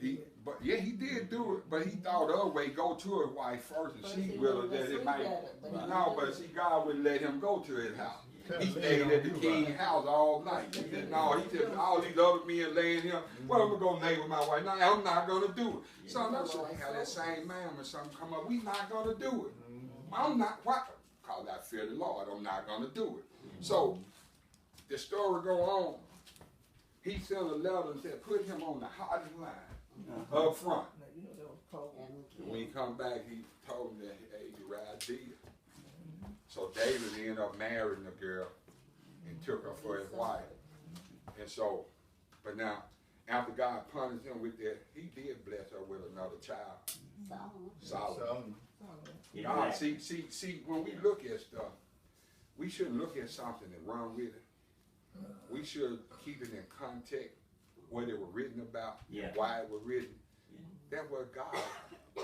He did do it, but he thought the other way, go to his wife first and see whether that it might. No, but see, God wouldn't let him go to his house. He stayed at the king's house all night. He said, no, he said, all these other men laying here, well, I'm going to lay with my wife. No, I'm not going to do it. So I'm sure have that same man when something come up, we not going to do it. I'm not, what? Because I fear the Lord, I'm not going to do it. So the story go on. He sent a letter and said, put him on the hottest line up front. And when he come back, he told him that, hey, Uriah did. So David ended up marrying the girl and took her for his wife. And so, but now, after God punished him with that, he did bless her with another child. Solomon. God, see, when we look at stuff, we shouldn't look at something and run with it. We should keep it in context, what it was written about, why it was written. That was God's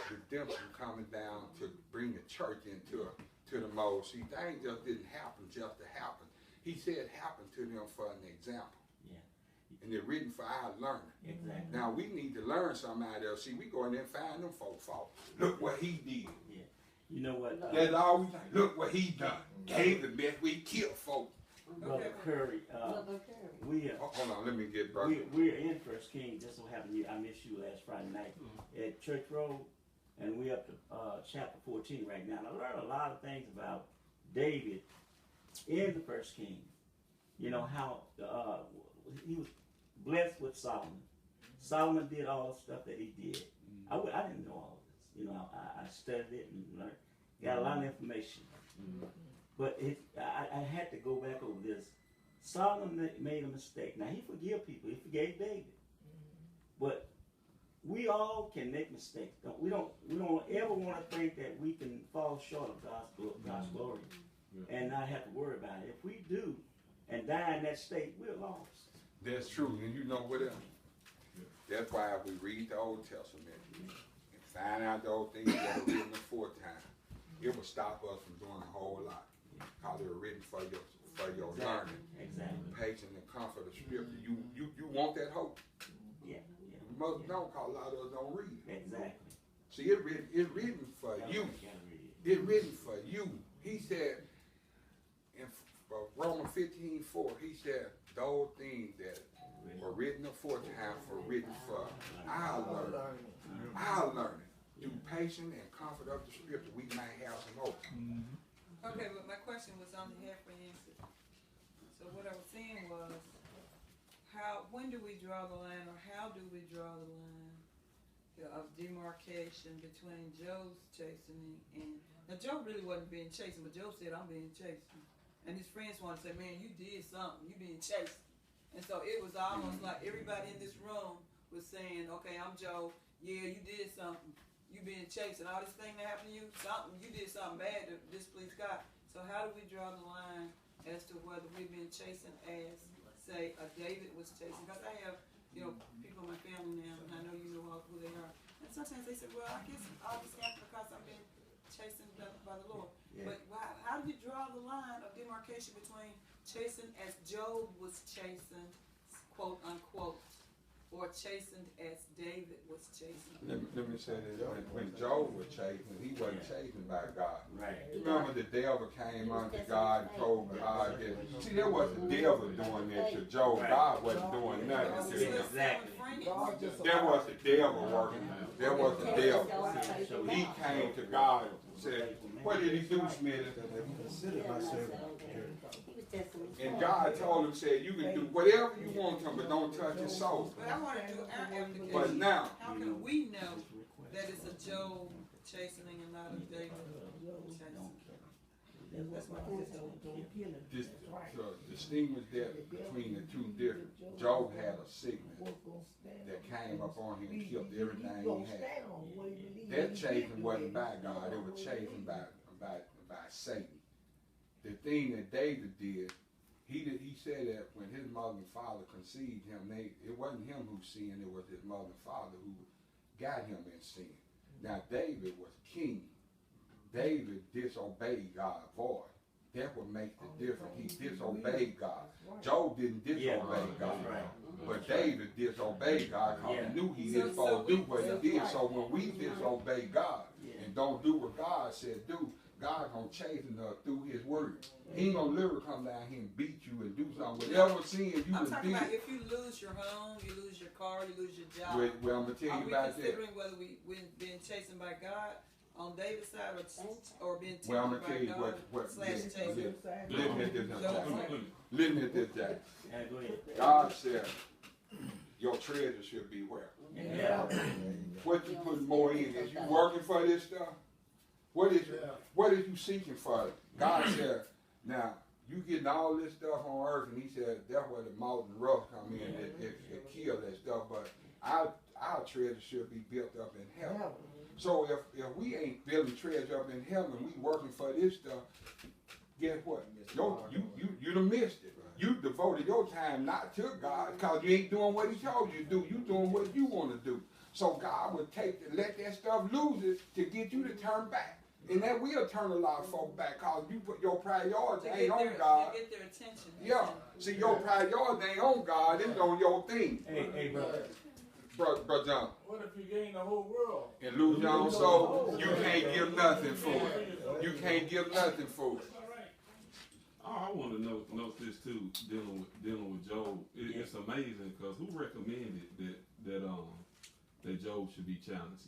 redemption coming down to bring the church into the mold. See, things just didn't happen just to happen. He said happen to them for an example. And they're written for our learning. Now we need to learn something out there. See, we go in there and find them folk fault. Look what he did. You know what? That's all we think. Look what he done. David met, we killed folk. Brother Curry, hold on, let me get brother. We're in 1 Kings. Just so happened I missed you last Friday night at Church Road, and we're up to chapter 14 right now. And I learned a lot of things about David in the 1 King. You know how he was blessed with Solomon. Solomon did all the stuff that he did. I didn't know all this. You know, I studied it and learned, got a lot of information. But I had to go back over this. Solomon made a mistake. Now, he forgave people. He forgave David. But we all can make mistakes. We don't ever want to think that we can fall short of God's glory and not have to worry about it. If we do and die in that state, we're lost. That's true. And you know what else? That's why we read the Old Testament and find out those things that are written aforetime. It will stop us from doing a whole lot. Because they were written for your learning. Patience and comfort of scripture. You want that hope. You must know, because a lot of us don't read it. See, it's written for you. It's written for you. He said in Romans 15:4, he said those things that were written aforetime were written for our learning. Our learning. Through patience and comfort of the scripture, we might have some hope. Okay, but my question was only halfway answered. So what I was saying was, when do we draw the line, or how do we draw the line of demarcation between Job's chastening and, now Job really wasn't being chastened, but Job said, I'm being chastened. And his friends want to say, man, you did something, you being chastened. And so it was almost like everybody in this room was saying, okay, I'm Job, yeah, you did something. You being chased and all this thing that happened to you, you did something bad to displease God. So how do we draw the line as to whether we've been chasing as, say, David was chasing? Because I have, people in my family now, and I know you know all who they are. And sometimes they say, well, I guess all this happened because I'm being chastened by the Lord. But how do you draw the line of demarcation between chasing as Job was chastened, quote unquote, or chastened as David was chastened? Let me say this. When Job was chastened, he wasn't chastened by God. Right. Remember the devil came unto God and told God that, see, there was the devil doing that to Job. God wasn't doing nothing to him. There was the devil working. There was the devil. He came to God and said, what did he do, Smitty? And God told him, said, you can do whatever you want to him, but don't touch his soul. But I want to do our application. But now, how can we know that it's a Job chastening and not a David chastening? That's what I said. Distinguish that between the two different. Job had a sickness that came up on him and killed everything he had. That chafing wasn't by God, it was chafing by Satan. The thing that David did, he said that when his mother and father conceived him, it wasn't him who sinned, it was his mother and father who got him in sin. Now David was king. David disobeyed God's voice. That would make the difference. He disobeyed God. Job didn't disobey God. But David disobeyed God because he knew he didn't supposed to do what he did. So when we disobey God and don't do what God said do, God gonna chasten us through his word. He ain't gonna literally come down here and beat you and do something. Whatever sin you I'm done talking did. about if you lose your home, you lose your car, you lose your job. Well, I'm gonna tell you about that. Are we considering whether we've been chastened by God on David's side or being tempted Well, I'm gonna by tell you God what slash chastened? Living at this time. Living at this time. Go ahead. God said, your treasure should be where? Yeah. What you put more in? Is you working for this stuff? What is you seeking for? God said, now you getting all this stuff on earth, and he said that's where the moth and rust come in and kill that stuff. But our treasure should be built up in heaven. So if we ain't building treasure up in heaven, we working for this stuff, guess what? You done missed it. You devoted your time not to God because you ain't doing what he told you to do. You doing what you want to do. So God will let that stuff lose it to get you to turn back. And that will turn a lot of folk back because you put your priority ain't on God. To get their attention. Yeah. See, your priority ain't on God. It's on your thing. Hey, brother. Brother John. What if you gain the whole world? And lose your own soul? You can't give nothing for it. You can't give nothing for it. I want to know this too, dealing with Job. It's amazing because who recommended that Job should be challenged?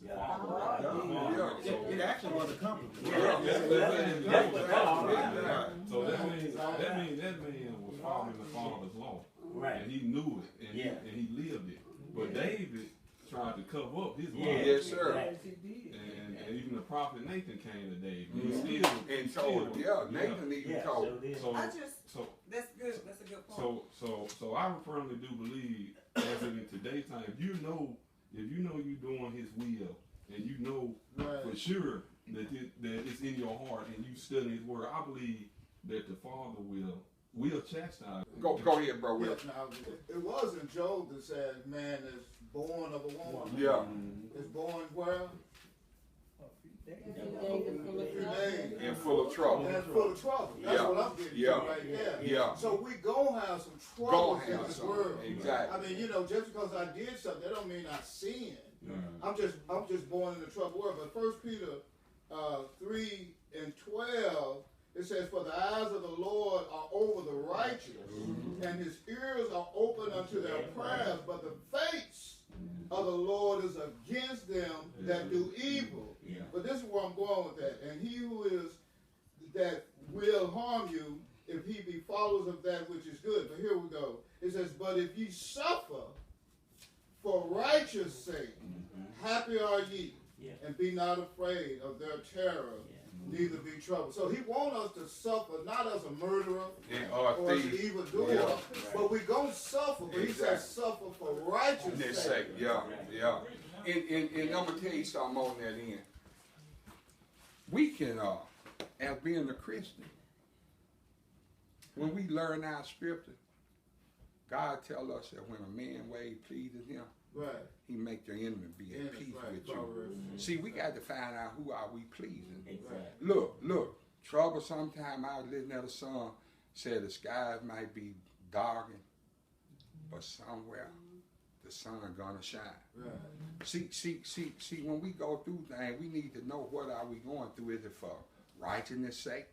It actually was a compliment. So that means that man was following the Father's law, Right. and he knew it, and he lived it. But David tried to cover up his law. Yes, sir. And even the prophet Nathan came to David. He still and told him, Nathan even told him. That's good. That's a good point. So I firmly do believe, as in today's time, if you know you're doing his will, and you know for sure that it's in your heart, and you study his word, I believe that the Father will chastise. Go ahead, bro. Yes, now, it wasn't Job that said, man is born of a woman. Yeah. Is born where? And full of trouble. And full of trouble. That's what I'm getting to right there. Yeah. So we gonna have some trouble in this world. Exactly. I mean, just because I did something, that don't mean I sinned. I'm just born in a troubled world. But 1 Peter 3:12, it says, for the eyes of the Lord are over the righteous, and his ears are open unto their prayers, but the face of the Lord is against them that do evil. But this is where I'm going with that. And he who is that will harm you, if he be followers of that which is good. But here we go. It says, but if ye suffer for righteous sake, happy are ye, and be not afraid of their terror, neither be troubled. So he wants us to suffer, not as a murderer or as an evildoer, but we're going to suffer. But he says suffer for righteous sake. Yeah. And I'm going to tell you something on that end. We can, as being a Christian, when we learn our scripture, God tells us that when a man way pleases him, he make your enemy be at peace with you. See, we got to find out who are we pleasing. Look, trouble sometime. I was listening to a song, said the skies might be darkened, but somewhere the sun gonna shine. See, when we go through things, we need to know what are we going through. Is it for righteousness' sake,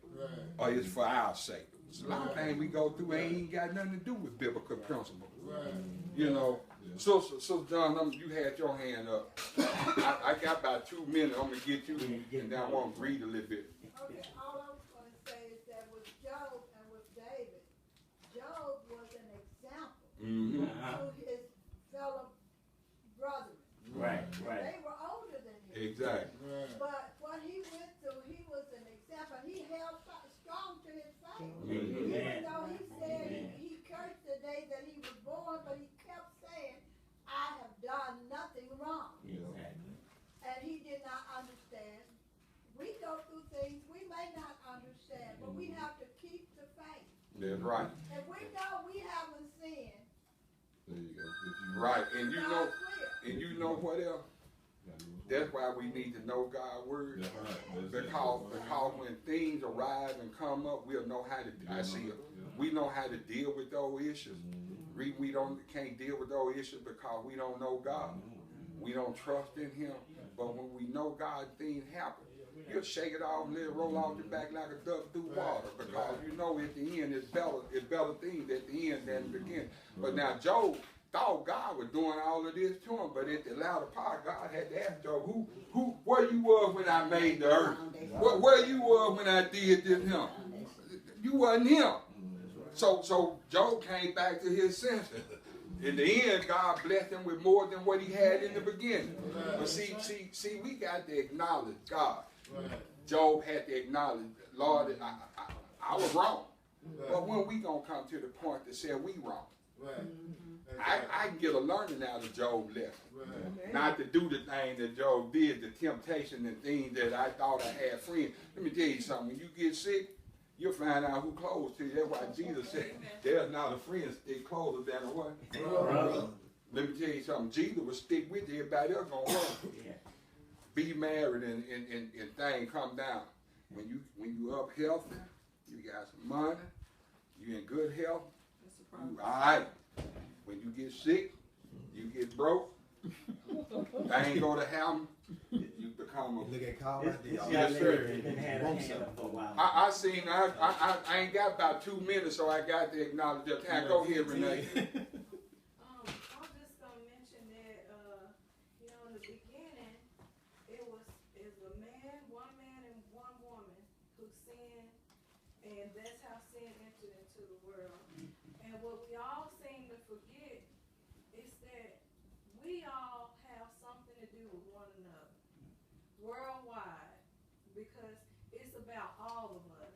or is it for our sake? A lot of things we go through ain't even got nothing to do with biblical principles. You know. So John, you had your hand up. I got about 2 minutes. I'm gonna get you, and then I want to read a little bit. Okay, all I was going to say is that with Job and with David, Job was an example to his fellow brethren. Right. They were older than him. Exactly. But what he went through, he was an example. He held strong Even though he said he cursed the day that he was born, but he kept saying, I have done nothing wrong. Exactly. And he did not understand. We go through things we may not understand, but we have to keep the faith. That's right. If we know we haven't sinned, There you go. Right, and you know, God's will. and you know what else? That's why we need to know God's word. That's right. Because when things arise and come up, we'll know how to. I see it. We know how to deal with those issues. We can't deal with those issues because we don't know God. We don't trust in Him. But when we know God, things happen. You'll shake it off and let it roll off your back like a duck through water, because you know at the end it's better things at the end than the beginning. But now Job thought God was doing all of this to him, but at the latter part, God had to ask Job, where you was when I made the earth? Where you was when I did this to him? You wasn't him. So Job came back to his senses. In the end, God blessed him with more than what he had in the beginning. But see, we got to acknowledge God. Job had to acknowledge, Lord, I was wrong. But when we gonna come to the point that said we wrong? I can get a learning out of Job's lesson. Not to do the thing that Job did, the temptation and things that I thought I had friends. Let me tell you something. When you get sick, you'll find out who close to you. That's why Jesus said, there's not a friend stick closer than a what? Brother. Let me tell you something. Jesus will stick with you. Everybody else gonna run. Be married and things come down. When you up healthy, you got some money, you in good health, you all right. When you get sick, you get broke, things go to happen, you become a... Look at Carl. Yes, sir. I ain't got about 2 minutes, so I got to acknowledge your time. Go ahead, Renee. I'm just going to mention that, in the beginning, it was a man, one man and one woman who sinned, and that's how sin entered into the world. And what we all seem to forget is that we all have something to do with one another, worldwide, because it's about all of us.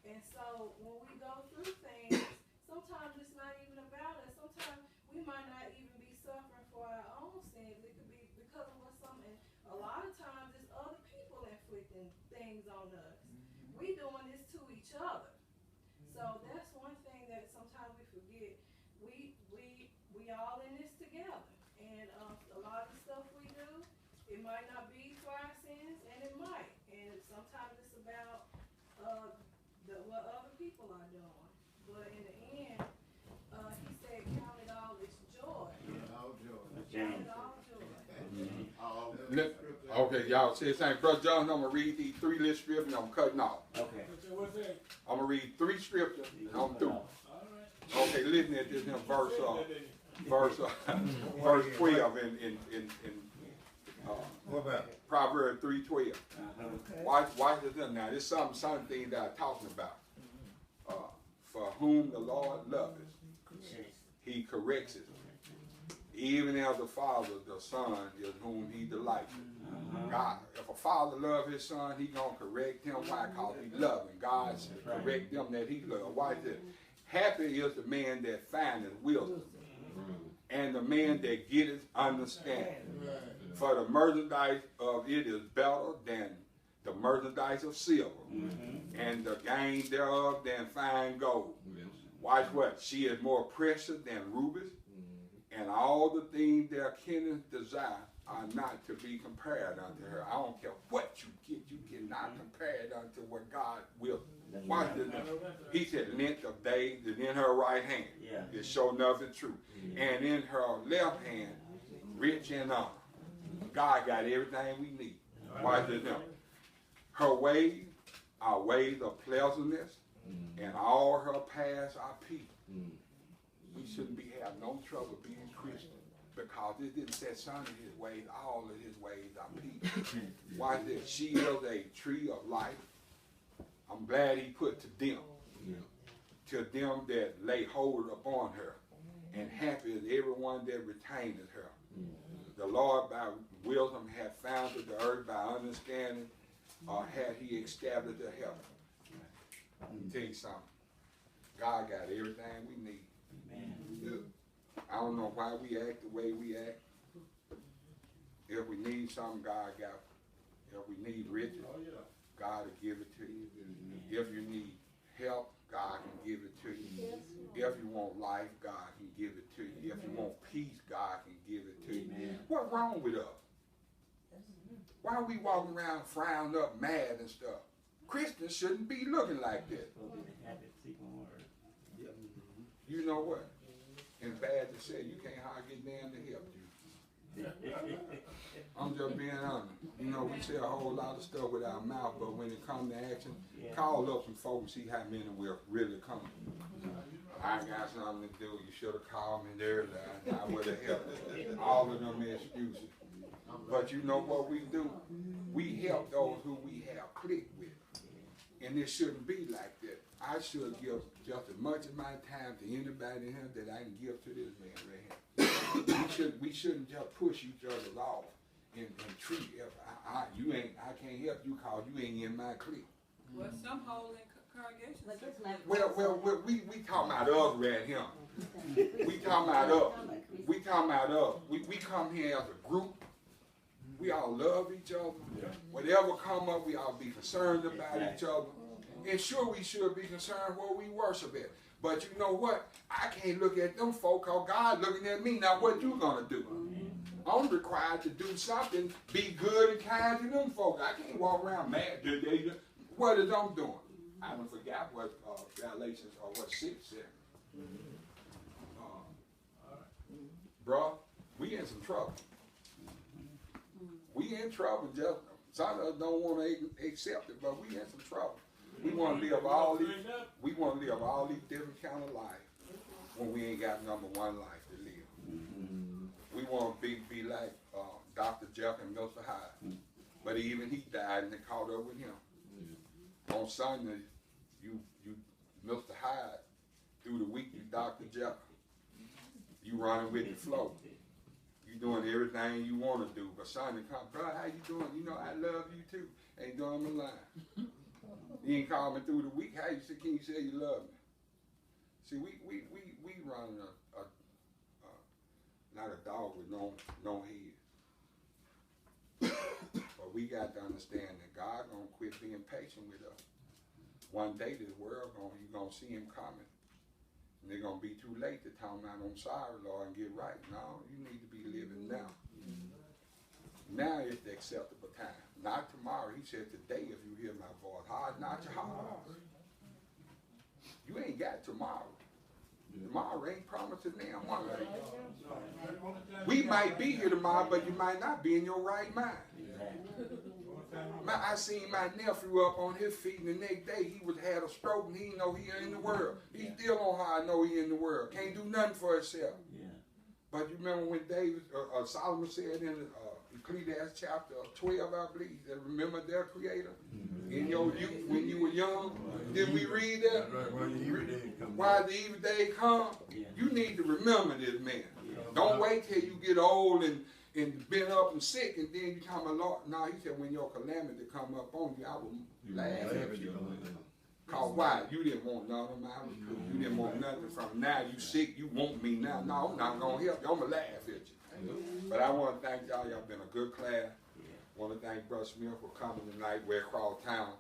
And so when we go through things, sometimes it's not even about us. Sometimes we might not even be suffering for our own sins. It could be because of what something. A lot of times it's other people inflicting things on us. We doing this to each other. So that's one thing that sometimes we forget. We all in this together. And a lot of the stuff we do, it might not be for our sins, and it might. And sometimes it's about what other people are doing. But in the end, he said, count it all as joy. All joy. Count it all joy. Okay, y'all say the same. Brother John, I'm going to read these 3 little scriptures and I'm cutting off. Okay. What's that? I'm going to read 3 scriptures and I'm through. All right. Okay, listen at this here verse 12 in What about it? Proverbs 3:12. Watch this here now. This is some things that I'm talking about. For whom the Lord loveth, He corrects it. Even as the father, the son is whom He delights. God, if a father loves his son, He gonna correct him. Why? Because He loves him. God should correct them that He loves. Watch this. Happy is the man that findeth wisdom, and the man that getteth understanding. For the merchandise of it is better than the merchandise of silver, and the gain thereof than fine gold. Watch what? She is more precious than rubies, and all the things their kindred desire are not to be compared unto her. I don't care what you cannot compare it unto what God will. Watch this. He said, length of days is in her right hand. It show nothing true. And in her left hand, rich and honor. God got everything we need. Watch this now. Her ways are ways of pleasantness, and all her paths are peace. We shouldn't have no trouble being Christian, because it didn't say some of His ways, all of His ways are peace. Watch this. She is a tree of life. I'm glad He put to them that lay hold upon her, and happy is everyone that retaineth her. The Lord by wisdom hath founded the earth, by understanding hath He established the heaven. Let me tell you something. God got everything we need. Amen. I don't know why we act the way we act. If we need something, God got it. If we need riches, God will give it to you. If you need help, God can give it to you. If you want life, God can give it to you. If you want peace, God can give it to you. What's wrong with us? Why are we walking around frowned up, mad and stuff? Christians shouldn't be looking like that. You know what? And bad to say, you can't hardly get down to help you. I'm just being honest. You know, we say a whole lot of stuff with our mouth, but when it comes to action, call up some folks and see how many will really come. I got something to do. You should have called me there. I would have helped. All of them excuses. But you know what we do? We help those who we have clicked with. And it shouldn't be like that. I should give just as much of my time to anybody in here that I can give to this man right here. We shouldn't just push each other off and treat I can't help you because you ain't in my clique. Well, some holy congregations. Well, we talking about us right here. We talking about us. We talking about us. We come here as a group. We all love each other. Whatever come up, we all be concerned about each other. And sure, we should be concerned where we worship at. But you know what? I can't look at them folk because God looking at me. Now, what you going to do? I'm required to do something, be good and kind to them folk. I can't walk around mad. What is I'm doing? I don't forget what Galatians or what 6 said. Bro, we in some trouble. We in trouble. Just some of us don't want to accept it, but we in some trouble. We want to live all these. We want to live all these different kind of life when we ain't got number one life to live. We want to be like Dr. Jeff and Mr. Hyde, but even he died and they caught up with him. On Sunday, you Mr. Hyde. Through the week, you Dr. Jeff. You running with the flow. You doing everything you want to do. But Sunday come, bro, how you doing? You know I love you too. Ain't doing my line. You ain't called me through the week. How can you say you love me? See, we run like a dog with no head. But we got to understand that God gonna quit being patient with us. One day this world you gonna see him coming. And they're gonna be too late to tell him, I'm sorry, Lord, and get right. No, you need to be living now. Now is the acceptable time. Not tomorrow. He said today if you hear my voice. Hard not your heart. You ain't got tomorrow. Tomorrow ain't promised to them one day. We might be here tomorrow, but you might not be in your right mind. I seen my nephew up on his feet, and the next day he had a stroke, and he didn't know he in the world. He still don't how I know he in the world. Can't do nothing for himself. But you remember when Solomon said in Ecclesiastes chapter 12, I believe, that remember their Creator in your youth when you were young. Did we read that? Why the evil day come? You need to remember this, man. Don't wait till you get old and been up and sick, and then you come along. No, he said, when your calamity come up on you, I will laugh at you. Cause why? You didn't want nothing. You didn't want nothing from now. You sick. You want me now. No, I'm not gonna help you. I'm gonna laugh at you. But I want to thank y'all. Y'all been a good class. Want to thank Brother Smith for coming tonight. We're across town.